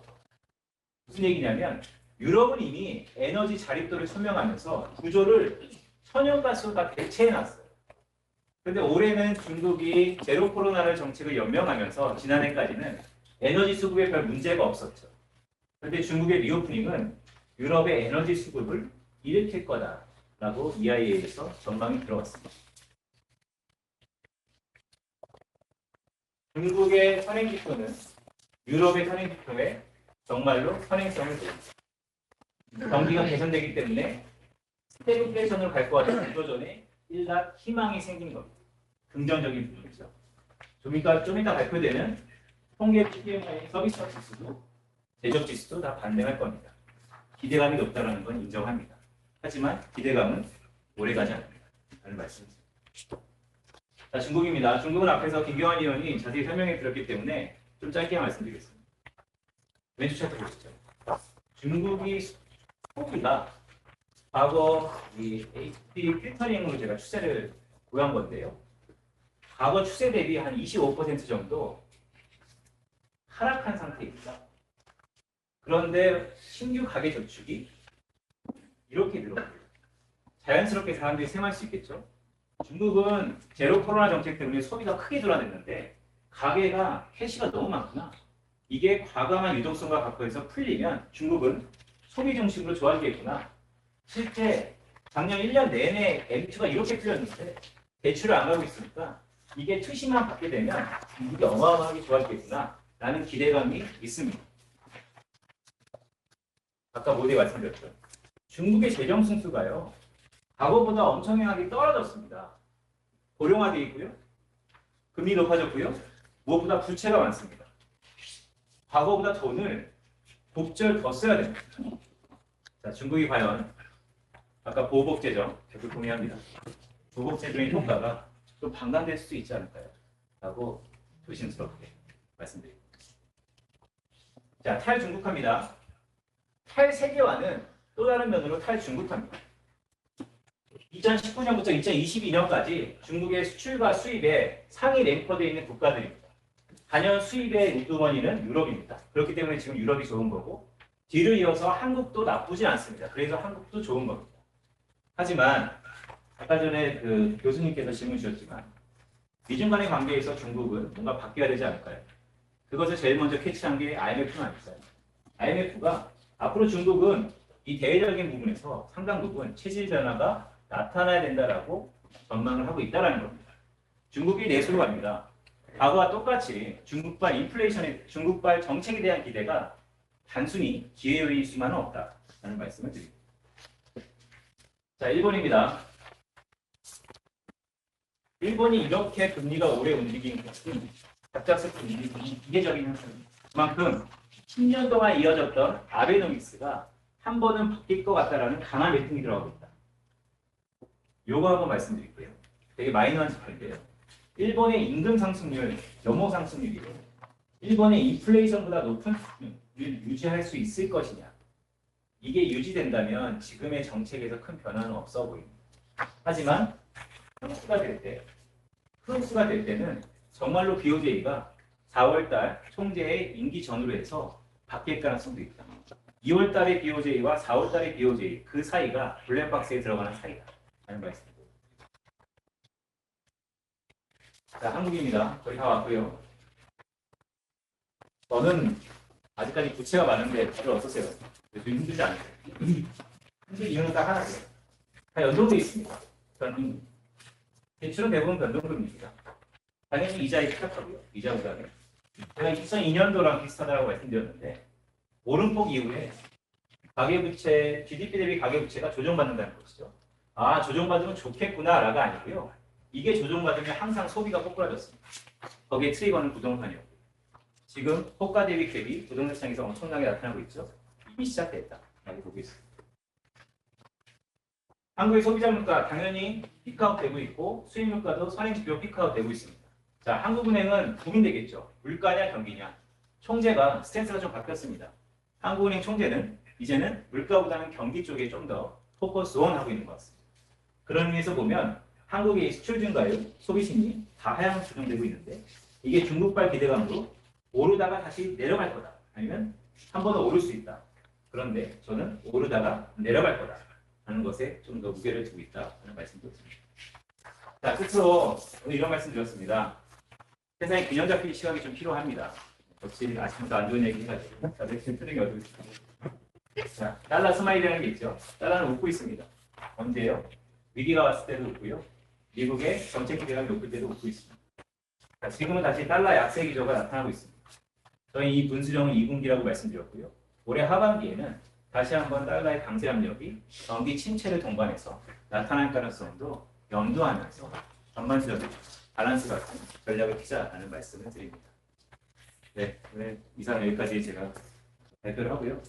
무슨 얘기냐면 유럽은 이미 에너지 자립도를 천명하면서 구조를 천연가스로 다 대체해놨어요. 그런데 올해는 중국이 제로 코로나를 정책을 연명하면서 지난해까지는 에너지 수급에 별 문제가 없었죠. 그런데 중국의 리오프닝은 유럽의 에너지 수급을 일으킬 거다라고 EIA에서 전망이 들어왔습니다. 중국의 선행지표는 유럽의 선행지표에 정말로 선행성을 보입니다. 경기가 개선되기 때문에 스태그플레이션으로 갈 것 같은 구조전에 일각 희망이 생긴 겁니다. 긍정적인 부분이죠. 좀 이따 발표되는 통계부 PMI 서비스 지수도 제적 지수도 다 반등할 겁니다. 기대감이 높다는 건 인정합니다. 하지만 기대감은 오래가지 않습니다. 라는 말씀입니다. 자, 중국입니다. 중국은 앞에서 김경환 의원이 자세히 설명해 드렸기 때문에 좀 짧게 말씀드리겠습니다. 왼쪽 차트 보시죠. 중국이 소비가 과거 이 HP 필터링으로 제가 추세를 구한 건데요. 과거 추세 대비 한 25% 정도 하락한 상태입니다. 그런데 신규 가계 저축이 이렇게 늘어납니다. 자연스럽게 사람들이 생각할 수 있겠죠. 중국은 제로 코로나 정책 때문에 소비가 크게 줄어들었는데 가계가 캐시가 너무 많구나. 이게 과감한 유동성과 각도에서 풀리면 중국은 소비 중심으로 좋아지겠구나. 실제 작년 1년 내내 M2가 이렇게 풀렸는데 대출을 안 가고 있으니까 이게 투시만 받게 되면 중국이 어마어마하게 좋아지겠구나 라는 기대감이 있습니다. 아까 모두에 말씀드렸죠. 중국의 재정 승수가요. 과거보다 엄청나게 떨어졌습니다. 고령화되어 있고요. 금리 높아졌고요. 무엇보다 부채가 많습니다. 과거보다 돈을 복절 더 써야 됩니다. 자, 중국이 과연 아까 보복재정 저도 동의합니다. 보복재정의 효과가 좀 방관될 수 있지 않을까요? 라고 조심스럽게 말씀드립니다. 자, 탈중국화입니다. 탈세계화는 또 다른 면으로 탈중국화입니다. 2019년부터 2022년까지 중국의 수출과 수입에 상위 랭커되어 있는 국가들입니다. 단연 수입의 우두머니는 유럽입니다. 그렇기 때문에 지금 유럽이 좋은 거고 뒤를 이어서 한국도 나쁘지 않습니다. 그래서 한국도 좋은 겁니다. 하지만 아까 전에 그 교수님께서 질문 주셨지만 미중 간의 관계에서 중국은 뭔가 바뀌어야 되지 않을까요? 그것을 제일 먼저 캐치한 게 IMF는 아닐까요? IMF가 앞으로 중국은 이 대외적인 부분에서 상당 부분 체질 변화가 나타나야 된다라고 전망을 하고 있다는 겁니다. 중국이 내수로 갑니다. 과거와 똑같이 중국발 인플레이션의 중국발 정책에 대한 기대가 단순히 기회일 수만은 없다라는 말씀을 드립니다. 자, 일본입니다. 일본이 이렇게 금리가 오래 움직인 것은 갑작스럽게 움직이는 기계적인 현상입니다. 그만큼 10년 동안 이어졌던 아베노믹스가 한 번은 바뀔 것 같다라는 강한 외통이 들어가고 있다. 요거 한번 말씀드릴게요. 되게 마이너한 지표인데요. 일본의 임금 상승률, 연모 상승률이 일본의 인플레이션보다 높은 수준을 유지할 수 있을 것이냐. 이게 유지된다면 지금의 정책에서 큰 변화는 없어 보입니다. 하지만 흡수가 될 때는 정말로 BOJ가 4월달 총재의 임기 전후로 해서 바뀔 가능성도 있다. 2월달의 BOJ와 4월달의 BOJ 그 사이가 블랙박스에 들어가는 사이다. 라는 말씀입니다. 자, 한국입니다. 거의 다 왔고요. 저는 아직까지 부채가 많은데 다들 어떠세요? 요즘 힘들지 않으세요? 힘들 이유는 딱 하나예요. 다 연동되어 있습니다. 저는 대출은 대부분 변동금리입니다. 당연히 이자에 피탁하고요. 이자보다는. 제가 2002년도랑 비슷하다고 말씀드렸는데 오름폭 이후에 가계부채, GDP 대비 가계부채가 조정받는다는 것이죠. 아, 조정받으면 좋겠구나라가 아니고요. 이게 조정받으면 항상 소비가 꼬꾸라졌습니다. 거기에 트리거는 부동산이었고 지금 호가 대비 갭이 부동산 시장에서 엄청나게 나타나고 있죠. 이미 시작됐다. 라고 보고 있습니다. 한국의 소비자 물가 당연히 피크아웃 되고 있고 수입 물가도 선행지표 피크아웃 되고 있습니다. 자, 한국은행은 고민되겠죠. 물가냐 경기냐. 총재가 스탠스가 좀 바뀌었습니다. 한국은행 총재는 이제는 물가보다는 경기 쪽에 좀 더 포커스 온 하고 있는 것 같습니다. 그런 의미에서 보면 한국의 수출 증가율, 소비 심리 다 하향 조정되고 있는데 이게 중국발 기대감으로 오르다가 다시 내려갈 거다. 아니면 한 번은 오를 수 있다. 그런데 저는 오르다가 내려갈 거다. 하는 것에 좀 더 무게를 두고 있다. 하는 말씀도 드립니다. 자, 끝으로 오늘 이런 말씀 드렸습니다. 세상에 균형 잡힌 시각이 좀 필요합니다. 역시 아침부터 안 좋은 얘기 해가지고 다들 지금 표정이 어두고 있습니다. 자, 달러 스마일이라는 게 있죠. 달러는 웃고 있습니다. 언제요? 위기가 왔을 때도 웃고요. 미국의 정책 기대감이 높을 때도 웃고 있습니다. 자, 지금은 다시 달러 약세 기조가 나타나고 있습니다. 저희 이 분수령은 2분기라고 말씀드렸고요. 올해 하반기에는 다시 한번 달러의 강세 압력이 경기 침체를 동반해서 나타날 가능성도 염두하면서 전반적인 밸런스 같은 전략을 피자라는 말씀을 드립니다. 네, 오늘 이상 여기까지 제가 발표를 하고요.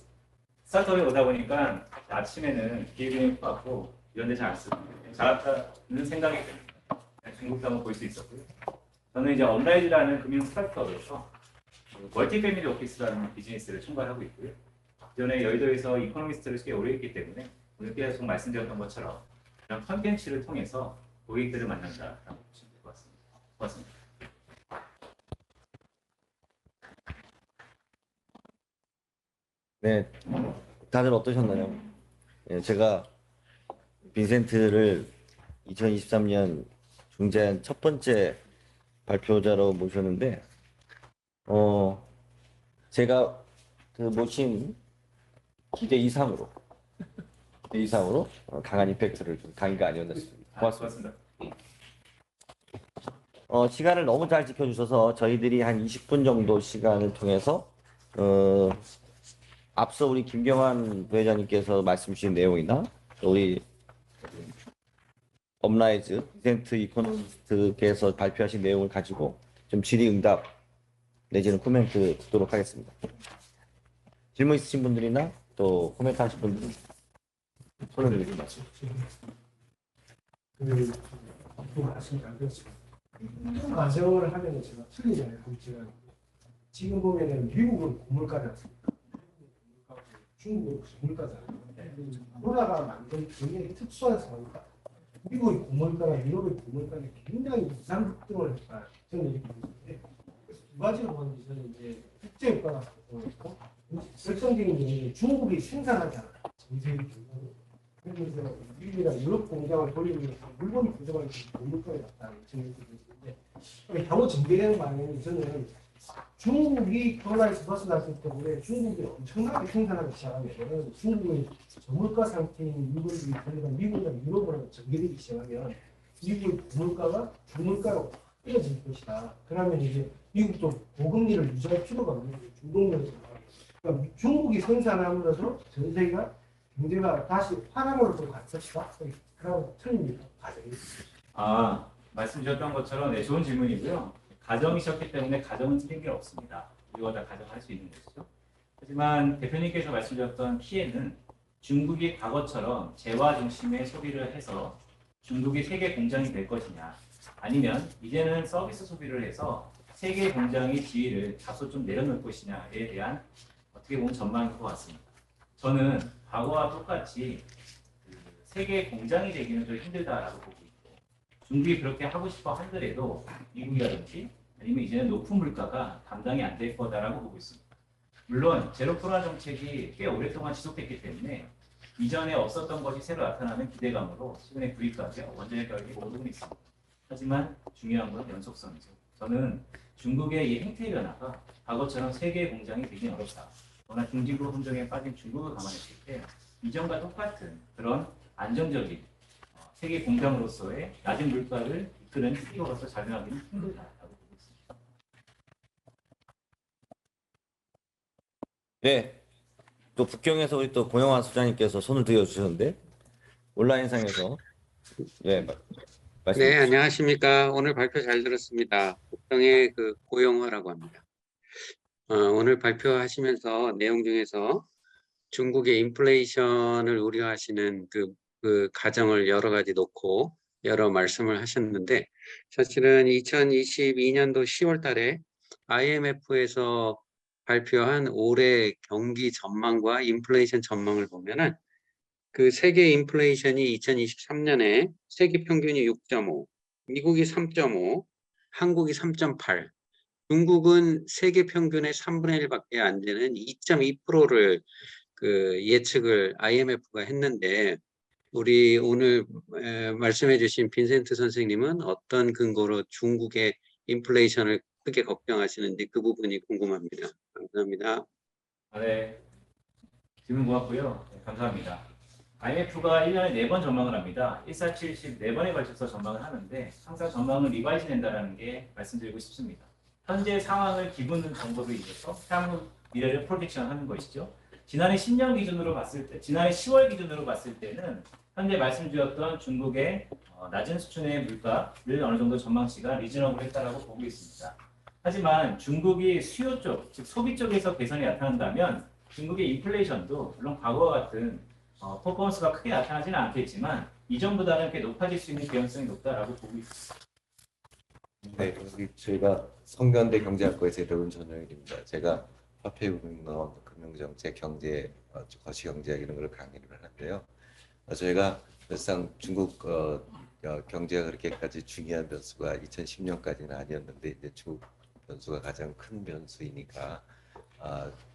스타트업에 오다 보니까 아침에는 기획을 받고 이런 데 잘 안 쓰고 잘했다는 생각이 듭니다. 중국도 한번 볼 수 있었고요. 저는 이제 업라이즈라는 금융 스타트업에서 멀티패밀리 오피스라는 비즈니스를 총괄하고 있고요. 전에 여의도에서 이코노미스트를 꽤 오래 했기 때문에 오늘 계속 말씀드렸던 것처럼 이런 컨텐츠를 통해서 고객들을 만난다라고 보시면 될 것 같습니다. 고맙습니다. 네, 다들 어떠셨나요? 예, 제가 빈센트를 2023년 중재한 첫 번째 발표자로 모셨는데, 제가 그 모신 기대 이상으로 강한 임팩트를 준 강의가 아니었나 싶습니다. 고맙습니다. 시간을 너무 잘 지켜주셔서 저희들이 한 20분 정도 시간을 통해서 앞서 우리 김경환 부회장님께서 말씀 주신 내용이나 우리 업라이즈 빈센트 이코노미스트께서 발표하신 내용을 가지고 좀 질의응답 내지는 코멘트 듣도록 하겠습니다. 질문 있으신 분들이나 또 코멘트 하실 분들 손을 들으시면 그 앞으로 말씀 잘 들었습니다. 이런 가정을 하면 제가 틀리잖아요. 제가 지금 보면은 미국은 고물가지 않습니까? 중국은 고물가잖아요. 코로나가 만든 굉장히 특수한 상황이다. 미국의 고물가가 유럽의 고물가가 굉장히 이상급등을 했다. 저는 이렇게 보는데 그래서 두 가지로 보는데 저는 이제 국제 효과가 있고 결정적인 경우는 중국이 생산하지 않아요. 전 세계적으로. 그래서 미국이나 유럽 공장을 돌리기 위해서 물건이 부족할 때 고물가가 났다는 생각이 드는데 향후 전개되는 방향은 저는 중국이 코로나에서 벗어났기 때문에 중국이 엄청나게 생산하기 시작하면 중국의 저물가 상태인 물건들이 아니라 미국이나 유럽으로 전개되기 시작하면 미국의 고물가가 중물가로 뛰어질 것이다. 그러면 이제 미국도 고금리를 유지할 필요가 없는 거예요. 중동면에서. 그러니까 중국이 생산함으로써 전 세계가 경제가 다시 화랑으로 갈 것이다. 그런 틀립니다. 가정이. 말씀 주셨던 것처럼 네, 좋은 질문이고요. 가정이셨기 때문에 가정은 틀린 게 없습니다. 우리가 다 가정할 수 있는 것이죠. 하지만 대표님께서 말씀주셨던 키에는 중국이 과거처럼 재화 중심의 소비를 해서 중국이 세계 공장이 될 것이냐, 아니면 이제는 서비스 소비를 해서 세계 공장의 지위를 다소 좀 내려놓을 것이냐에 대한 어떻게 보면 전망인 것 같습니다. 저는 과거와 똑같이 세계 공장이 되기는 좀 힘들다라고 보고 있고, 중국이 그렇게 하고 싶어 하더라도 미국이라든지 아니면 이제는 높은 물가가 감당이 안 될 거다라고 보고 있습니다. 물론 제로 코로나 정책이 꽤 오랫동안 지속됐기 때문에 이전에 없었던 것이 새로 나타나는 기대감으로 최근에 구입까지 원자력 가격이 오르고 있습니다. 하지만 중요한 건 연속성이죠. 저는 중국의 이 행태 변화가 과거처럼 세계 공장이 되기 어렵다. 워낙 중지구 혼종에 빠진 중국을 감안했을 때 이전과 똑같은 그런 안정적인 세계 공장으로서의 낮은 물가를 이끄는 CEO로서 작용하기는 힘들다라고 보고 있습니다. 네, 또 북경에서 우리 또 고영환 소장님께서 손을 들어주셨는데 온라인상에서 말씀. 네, 안녕하십니까. 오늘 발표 잘 들었습니다. 북경의 그 고영화라고 합니다. 오늘 발표하시면서 내용 중에서 중국의 인플레이션을 우려하시는 그 가정을 여러 가지 놓고 여러 말씀을 하셨는데, 사실은 2022년도 10월 달에 IMF에서 발표한 올해 경기 전망과 인플레이션 전망을 보면은 그 세계 인플레이션이 2023년에 세계 평균이 6.5, 미국이 3.5, 한국이 3.8, 중국은 세계 평균의 3분의 1밖에 안 되는 2.2%를 그 예측을 IMF가 했는데, 우리 오늘 말씀해 주신 빈센트 선생님은 어떤 근거로 중국의 인플레이션을 크게 걱정하시는지 그 부분이 궁금합니다. 감사합니다. 네, 질문 고맙고요. 네, 감사합니다. IMF가 1년에 4번 전망을 합니다. 1470 4번에 걸쳐서 전망을 하는데 항상 전망은 리바이즈 된다는 게 말씀드리고 싶습니다. 현재 상황을 기본 정보를 이용해서 향후 미래를 프로젝션 하는 것이죠. 지난해 10년 기준으로 봤을 때, 지난해 10월 기준으로 봤을 때는 현재 말씀드렸던 중국의 낮은 수준의 물가를 어느 정도 전망치가 리즈너블 했다라고 보고 있습니다. 하지만 중국이 수요 쪽, 즉 소비 쪽에서 개선이 나타난다면 중국의 인플레이션도 물론 과거와 같은 퍼포먼스가 크게 나타나지는 않겠지만 이전보다는 꽤 높아질 수 있는 개연성이 높다라고 보고 있습니다. 네, 여기 저희가 성균대 경제학과에서 배운 전영일입니다. 제가 화폐금융, 금융정책, 경제, 거시경제학 이런 걸 강의를 하는데요. 저희가 사실상 중국 경제가 그렇게까지 중요한 변수가 2010년까지는 아니었는데 이제 중국 변수가 가장 큰 변수이니까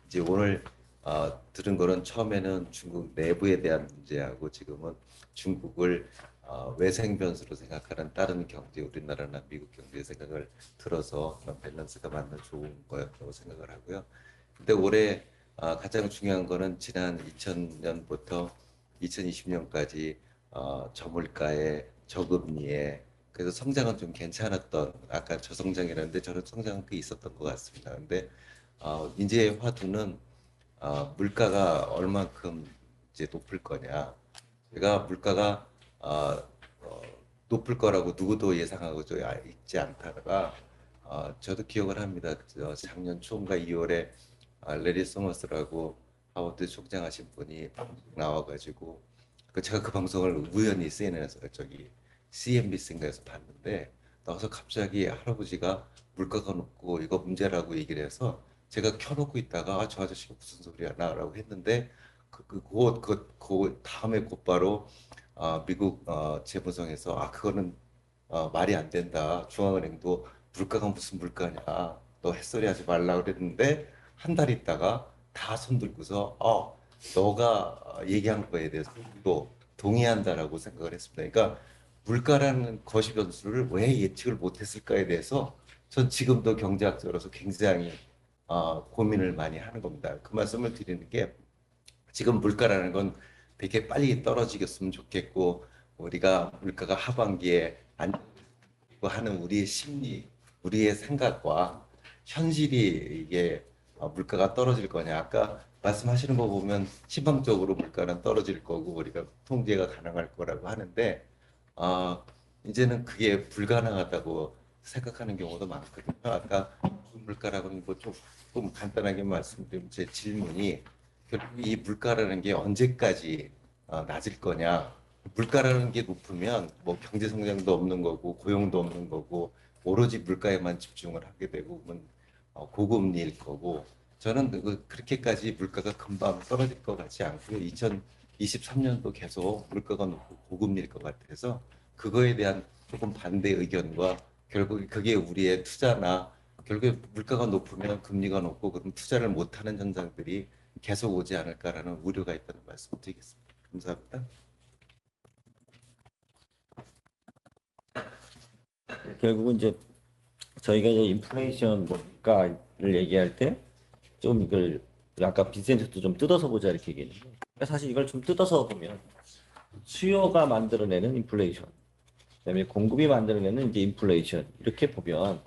이제 오늘 들은 거는 처음에는 중국 내부에 대한 문제하고 지금은 중국을 외생 변수로 생각하는 다른 경제, 우리나라나 미국 경제 생각을 들어서 그런 밸런스가 맞는 좋은 거였다고 생각을 하고요. 근데 올해 가장 중요한 거는 지난 2000년부터 2020년까지 저물가에 저금리에 그래서 성장은 좀 괜찮았던 아까 저성장이라는데 저는 성장은 꽤 있었던 것 같습니다. 근데 이제 화두는 물가가 얼만큼 이제 높을 거냐. 제가 물가가 높을 거라고 누구도 예상하고 있지 않다가 저도 기억을 합니다. 작년 초인가 2월에 레리 서머스라고 하버드 총장하신 분이 나와가지고 제가 그 방송을 우연히 CNN에서 CNBC인가에서 봤는데 나와서 갑자기 할아버지가 물가가 높고 이거 문제라고 얘기를 해서 제가 켜놓고 있다가 저 아저씨가 무슨 소리야 나라고 했는데 그 다음에 곧바로 미국 재무성에서 그거는 말이 안 된다. 중앙은행도 물가가 무슨 물가냐. 너 햇소리 하지 말라 그랬는데 한 달 있다가 다 손들고서 너가 얘기한 거에 대해서 또 동의한다라고 생각을 했습니다. 그러니까 물가라는 거시 변수를 왜 예측을 못했을까에 대해서 전 지금도 경제학자로서 굉장히 고민을 많이 하는 겁니다. 그 말씀을 드리는 게 지금 물가라는 건 되게 빨리 떨어지겠으면 좋겠고 우리가 물가가 하반기에 안정되고 하는 우리의 심리, 우리의 생각과 현실이 이게 물가가 떨어질 거냐. 아까 말씀하시는 거 보면 희망적으로 물가는 떨어질 거고 우리가 통제가 가능할 거라고 하는데 이제는 그게 불가능하다고 생각하는 경우도 많거든요. 아까 물가라고 하는 거 조금 간단하게 말씀드리면 제 질문이 결국 이 물가라는 게 언제까지 낮을 거냐. 물가라는 게 높으면 뭐 경제 성장도 없는 거고 고용도 없는 거고 오로지 물가에만 집중을 하게 되고 고금리일 거고 저는 그렇게까지 물가가 금방 떨어질 것 같지 않고요. 2023년도 계속 물가가 높고 고금리일 것 같아서 그거에 대한 조금 반대 의견과 결국 그게 우리의 투자나 결국에 물가가 높으면 금리가 높고 그럼 투자를 못하는 현상들이 계속 오지 않을까라는 우려가 있다는 말씀을 드리겠습니다. 감사합니다. 결국은 이제 저희가 이제 인플레이션 물가를 얘기할 때 좀 이걸 아까 빈센트도 좀 뜯어서 보자 이렇게 얘기했는데 사실 이걸 좀 뜯어서 보면 수요가 만들어내는 인플레이션, 그다음에 공급이 만들어내는 이제 인플레이션 이렇게 보면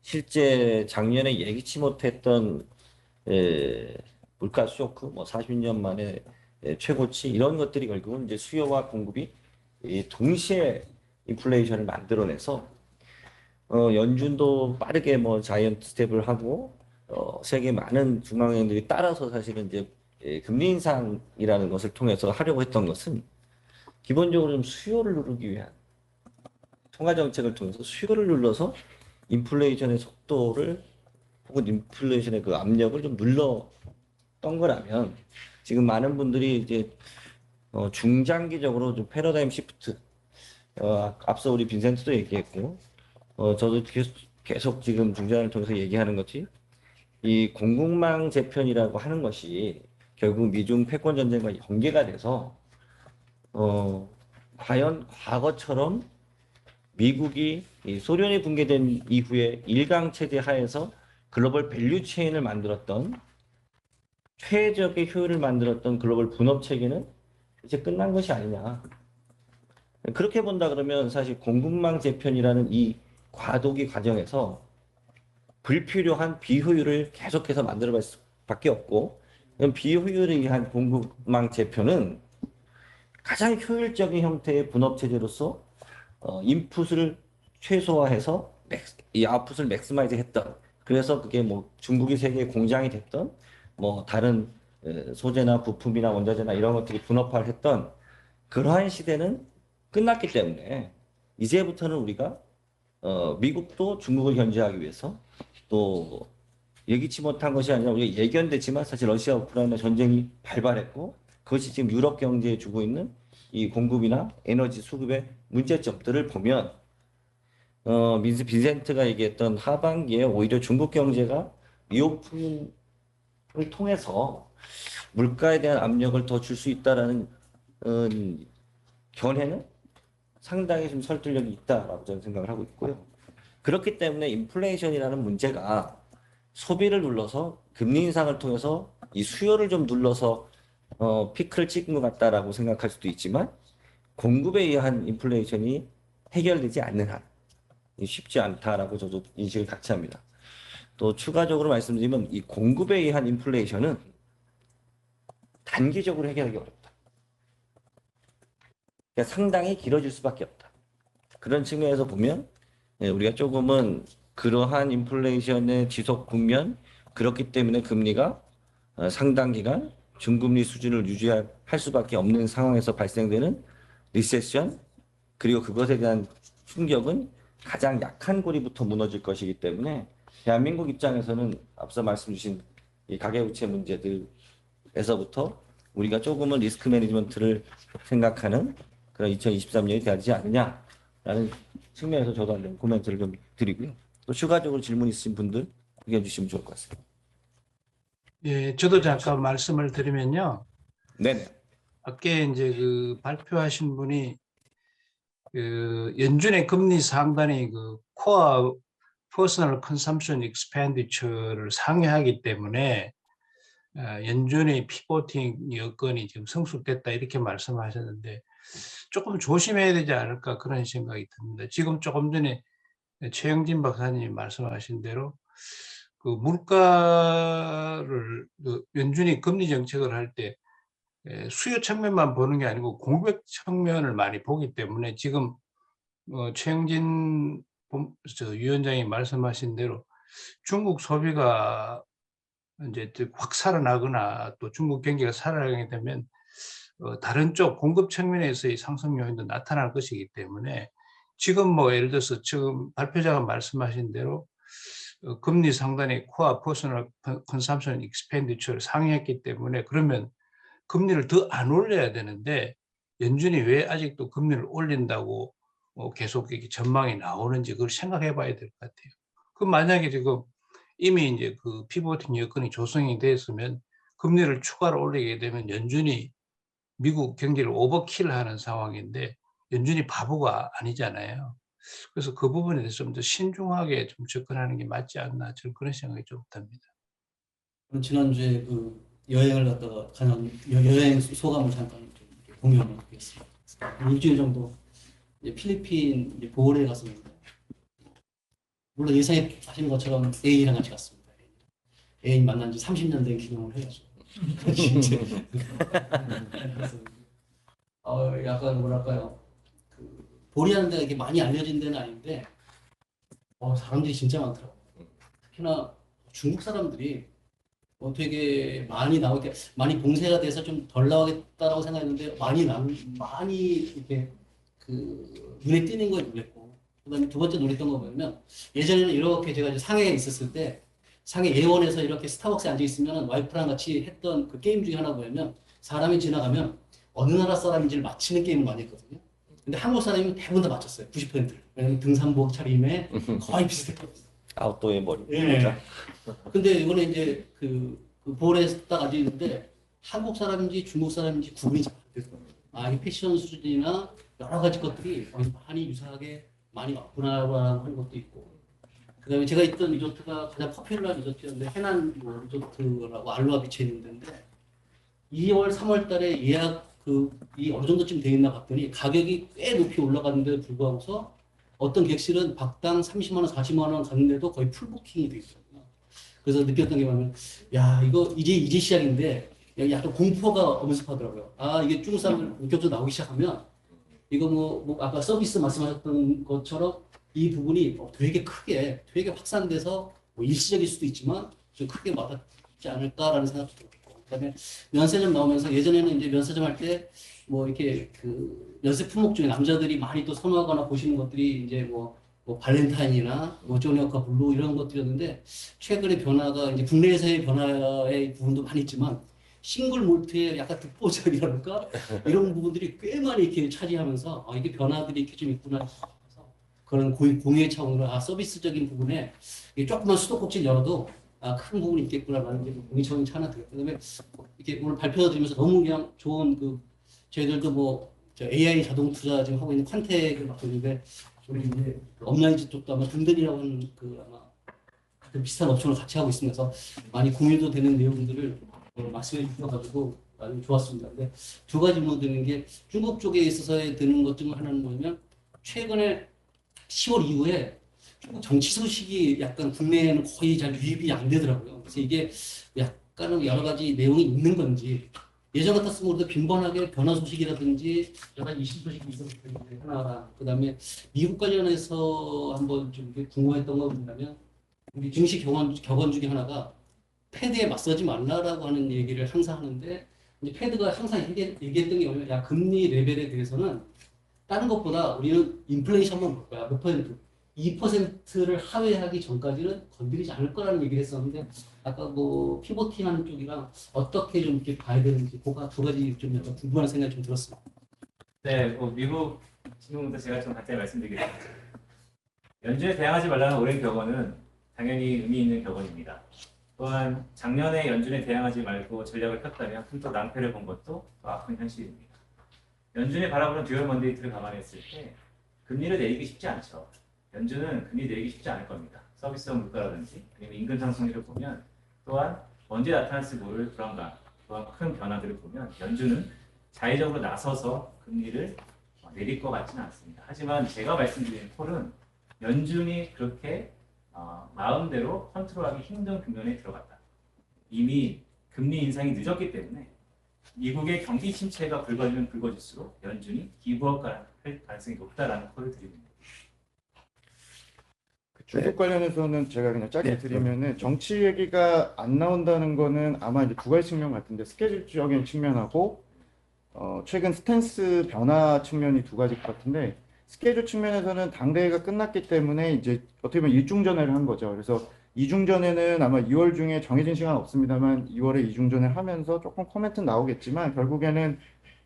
실제 작년에 예기치 못했던 물가 쇼크, 뭐 40년 만에 최고치 이런 것들이 결국은 이제 수요와 공급이 동시에 인플레이션을 만들어내서 연준도 빠르게 뭐 자이언트 스텝을 하고 세계 많은 중앙은행들이 따라서 사실은 이제 금리 인상이라는 것을 통해서 하려고 했던 것은 기본적으로 좀 수요를 누르기 위한 통화 정책을 통해서 수요를 눌러서 인플레이션의 속도를 혹은 인플레이션의 그 압력을 좀 눌렀던 거라면 지금 많은 분들이 이제 중장기적으로 좀 패러다임 시프트 앞서 우리 빈센트도 얘기했고 저도 계속 지금 중재안을 통해서 얘기하는 것이 이 공급망 재편이라고 하는 것이 결국 미중 패권 전쟁과 연계가 돼서 과연 과거처럼 미국이 이 소련이 붕괴된 이후에 일강 체제 하에서 글로벌 밸류 체인을 만들었던 최적의 효율을 만들었던 글로벌 분업 체계는 이제 끝난 것이 아니냐. 그렇게 본다 그러면 사실 공급망 재편이라는 이 과도기 과정에서 불필요한 비효율을 계속해서 만들어갈 수밖에 없고 비효율에 의한 공급망 재편은 가장 효율적인 형태의 분업 체제로서 인풋을 최소화해서 이 아웃풋을 맥시마이즈 했던, 그래서 그게 뭐 중국이 세계 공장이 됐던, 뭐 다른 소재나 부품이나 원자재나 이런 것들이 분업화를 했던 그러한 시대는 끝났기 때문에 이제부터는 우리가 미국도 중국을 견제하기 위해서 또 예기치 못한 것이 아니라 우리가 예견됐지만 사실 러시아 우크라이나 전쟁이 발발했고 그것이 지금 유럽 경제에 주고 있는 이 공급이나 에너지 수급의 문제점들을 보면 빈센트가 얘기했던 하반기에 오히려 중국 경제가 리오프닝을 통해서 물가에 대한 압력을 더 줄 수 있다라는 견해는 상당히 좀 설득력이 있다라고 저는 생각을 하고 있고요. 그렇기 때문에 인플레이션이라는 문제가 소비를 눌러서 금리 인상을 통해서 이 수요를 좀 눌러서 피크를 찍은 것 같다라고 생각할 수도 있지만 공급에 의한 인플레이션이 해결되지 않는 한 쉽지 않다라고 저도 인식을 같이 합니다. 또 추가적으로 말씀드리면 이 공급에 의한 인플레이션은 단기적으로 해결하기 어렵다. 그러니까 상당히 길어질 수밖에 없다. 그런 측면에서 보면 우리가 조금은 그러한 인플레이션의 지속 국면, 그렇기 때문에 금리가 상당 기간 중금리 수준을 유지할 수밖에 없는 상황에서 발생되는 리세션, 그리고 그것에 대한 충격은 가장 약한 고리부터 무너질 것이기 때문에 대한민국 입장에서는 앞서 말씀 주신 이 가계부채 문제들에서부터 우리가 조금은 리스크 매니지먼트를 생각하는 그런 2023년이 되지 않느냐라는 측면에서 저도 한번 코멘트를 좀 드리고요. 또 추가적으로 질문 있으신 분들 의견 주시면 좋을 것 같습니다. 예, 저도 잠깐 말씀을 드리면요. 네네. 밖에 이제 그 발표하신 분이 그 연준의 금리 상단이 그 코어 퍼스널 컨섬션 익스펜디처를 상회하기 때문에 연준의 피보팅 여건이 지금 성숙됐다 이렇게 말씀하셨는데 조금 조심해야 되지 않을까 그런 생각이 듭니다. 지금 조금 전에 최영진 박사님이 말씀하신 대로 그 물가를 연준이 금리 정책을 할 때 수요 측면만 보는 게 아니고 공급 측면을 많이 보기 때문에 지금 최영진 위원장이 말씀하신 대로 중국 소비가 이제 확 살아나거나 또 중국 경기가 살아나게 되면 다른 쪽 공급 측면에서의 상승 요인도 나타날 것이기 때문에 지금 뭐 예를 들어서 지금 발표자가 말씀하신 대로 금리 상단의 코어 퍼스널 컨섬션 익스펜디처를 상회했기 때문에 그러면 금리를 더 안 올려야 되는데 연준이 왜 아직도 금리를 올린다고 계속 이렇게 전망이 나오는지 그걸 생각해 봐야 될 것 같아요. 그 만약에 지금 이미 이제 그 피보팅 여건이 조성이 됐으면 금리를 추가로 올리게 되면 연준이 미국 경기를 오버킬하는 상황인데 연준이 바보가 아니잖아요. 그래서 그 부분에 대해서 좀 더 신중하게 좀 접근하는 게 맞지 않나 저는 그런 생각이 좀 듭니다. 지난주에 그 여행을 갔다가 가는 여행 소감을 잠깐 좀 공유하면 좋겠습니다. 일주일 정도 이제 필리핀 이제 보홀에 갔었는데 물론 예상에 하신 것처럼 애인이랑 같이 갔습니다. 애인 만난 지 30년 된 기념을 해가지고 약간 뭐랄까요 그 보리하는 데가 이렇게 많이 알려진 데는 아닌데 사람들이 진짜 많더라고요. 특히나 중국 사람들이 되게 많이 나오게 많이 봉쇄가 돼서 좀 덜 나오겠다라고 생각했는데 많이 이렇게 그 눈에 띄는 거에 놀랬고 그다음에 두 번째 놀랬던 거 보면 예전에는 이렇게 제가 이제 상해에 있었을 때 상해 예원에서 이렇게 스타벅스에 앉아 있으면 와이프랑 같이 했던 그 게임 중에 하나 보면 사람이 지나가면 어느 나라 사람인지를 맞히는 게임을 많이 했거든요. 근데 한국 사람이 대부분 다 맞췄어요. 90%를. 왜냐면 등산복 차림에 거의 비슷했거든요. 아웃도어의 머리. 예. 근데 이번에 이제 그 볼에 딱 앉아 있는데 한국 사람인지 중국 사람인지 구분이 잘 안 되더라고요. 이 패션 수준이나 여러 가지 것들이 많이 유사하게 많이 왔구나라는 것도 있고. 그다음에 제가 있던 리조트가 가장 포퓰러 리조트였는데 해난 리조트라고 알로아 비치에 있는 데인데 2월, 3월 달에 예약 이 어느 정도쯤 돼 있나 봤더니 가격이 꽤 높이 올라갔는데도 불구하고서 어떤 객실은 박당 30만 원, 40만 원 갔는데도 거의 풀부킹이 돼 있더라고요. 그래서 느꼈던 게 뭐냐면 이거 이제 시작인데 약간 공포가 엄습하더라고요. 이게 중국 사람들 본격적으로 나오기 시작하면 이거 뭐 아까 서비스 말씀하셨던 것처럼 이 부분이 되게 확산돼서 뭐 일시적일 수도 있지만 좀 크게 와닿지 않을까라는 생각도 들었고, 그다음에 면세점 나오면서 예전에는 이제 면세점 할 때 뭐 이렇게 그 면세 품목 중에 남자들이 많이 또 선호하거나 보시는 것들이 이제 뭐 발렌타인이나 뭐 쪼니어카 블루 이런 것들이었는데, 최근의 변화가 이제 국내에서의 변화의 부분도 많이 있지만 싱글 몰트의 약간 독보적이랄까 이런 부분들이 꽤 많이 이렇게 차지하면서 이게 변화들이 이렇게 좀 있구나 싶어서 그런 공유의 차원으로 서비스적인 부분에 이게 조그만 수도꼭지를 열어도 큰 부분이 있겠구나라는 게 공유 차원이 하나 들었고, 그다음에 이렇게 오늘 발표 드리면서 너무 그냥 좋은 저희들도 저 AI 자동 투자 지금 하고 있는 퀀텍을 맡고 있는데, 우리 이제 업라이즈 쪽도 아마 든든이라고 하는 아마 같은 비슷한 업종을 같이 하고 있으면서 많이 공유도 되는 내용들을 말씀해 주셔가지고 아주 좋았습니다. 근데 두 가지 드는 게, 중국 쪽에 있어서의 드는 것 중 하나는 뭐냐면, 최근에 10월 이후에 중국 정치 소식이 약간 국내에는 거의 잘 유입이 안 되더라고요. 그래서 이게 약간은 여러 가지 내용이 있는 건지, 예전 같았으면 우리도 빈번하게 변화 소식이라든지 여러 가지 이슈 소식이 있었을 텐데 하나랑, 그다음에 미국 관련해서 한번 좀 궁금했던 거 뭐냐면, 우리 증시 격언 중에 하나가 패드에 맞서지 말라라고 하는 얘기를 항상 하는데, 이제 패드가 항상 얘기했던 게 뭐냐면, 야, 금리 레벨에 대해서는 다른 것보다 우리는 인플레이션만 볼 거야. 몇 퍼센트? 2%를 하회하기 전까지는 건드리지 않을 거라는 얘기를 했었는데, 아까 뭐 피보팅하는 쪽이랑 어떻게 좀 이렇게 봐야 되는지 그거 두 가지 좀 약간 궁금한 생각이 좀 들었습니다. 네, 미국 질문부터 제가 좀 간단히 말씀드리겠습니다. 연준에 대항하지 말라는 오랜 격언은 당연히 의미 있는 격언입니다. 또한 작년에 연준에 대항하지 말고 전략을 폈다면 큰 또 낭패를 본 것도 또 아픈 현실입니다. 연준이 바라보는 듀얼 먼데이트를 감안했을 때 금리를 내리기 쉽지 않죠. 연준은 금리 내리기 쉽지 않을 겁니다. 서비스업 물가라든지 아니면 임금 상승률을 보면, 또한 언제 나타날지 모를 불안감, 또한 큰 변화들을 보면 연준은 자의적으로 나서서 금리를 내릴 것 같지는 않습니다. 하지만 제가 말씀드린 폴은 연준이 그렇게 마음대로 컨트롤하기 힘든 국면에 들어갔다. 이미 금리 인상이 늦었기 때문에 미국의 경기 침체가 붉어지면 붉어질수록 연준이 기부업 할 가능성이 높다라는 콜을 드립니다. 중국 관련해서는 제가 그냥 짧게 드리면은, 정치 얘기가 안 나온다는 거는 아마 이제 두 가지 측면 같은데, 스케줄적인 측면하고 최근 스탠스 변화 측면이 두 가지 같은데, 스케줄 측면에서는 당대회가 끝났기 때문에 이제 어떻게 보면 일중전회를 한 거죠. 그래서 이중전회는 아마 2월 중에 정해진 시간 없습니다만 2월에 이중전회를 하면서 조금 코멘트 나오겠지만, 결국에는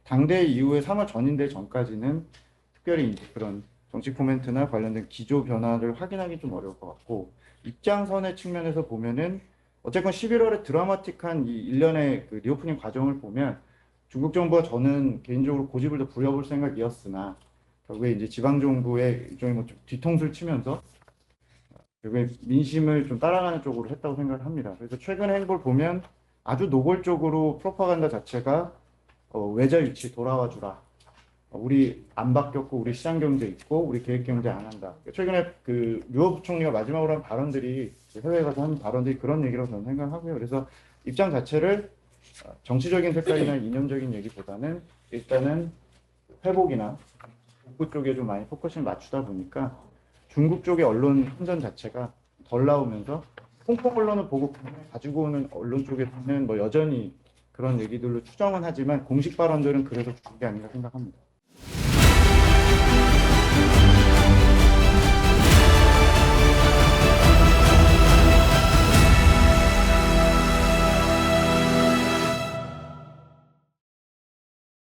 당대회 이후에 3월 전인대 전까지는 특별히 이제 그런 정치 코멘트나 관련된 기조 변화를 확인하기 좀 어려울 것 같고, 입장선의 측면에서 보면은 어쨌건 11월에 드라마틱한 이 일련의 그 리오프닝 과정을 보면 중국 정부가 저는 개인적으로 고집을 더 부려볼 생각이었으나, 결국에 이제 지방 정부의 일종의 뭐 좀 뒤통수를 치면서 결국에 민심을 좀 따라가는 쪽으로 했다고 생각을 합니다. 그래서 최근 행보를 보면 아주 노골적으로 프로파간다 자체가 외자 유치 돌아와 주라, 우리 안 바뀌었고 우리 시장 경제 있고 우리 계획 경제 안 한다. 최근에 그 류호 부총리가 마지막으로 한 발언들이, 해외에 가서 한 발언들이 그런 얘기라고 저는 생각하고요. 그래서 입장 자체를 정치적인 색깔이나 이념적인 얘기보다는 일단은 회복이나 북부 쪽에 좀 많이 포커싱을 맞추다 보니까 중국 쪽의 언론 선전 자체가 덜 나오면서, 홍콩 언론을 보고 가지고 오는 언론 쪽에서는 뭐 여전히 그런 얘기들로 추정은 하지만 공식 발언들은 그래서 좋은 게 아닌가 생각합니다.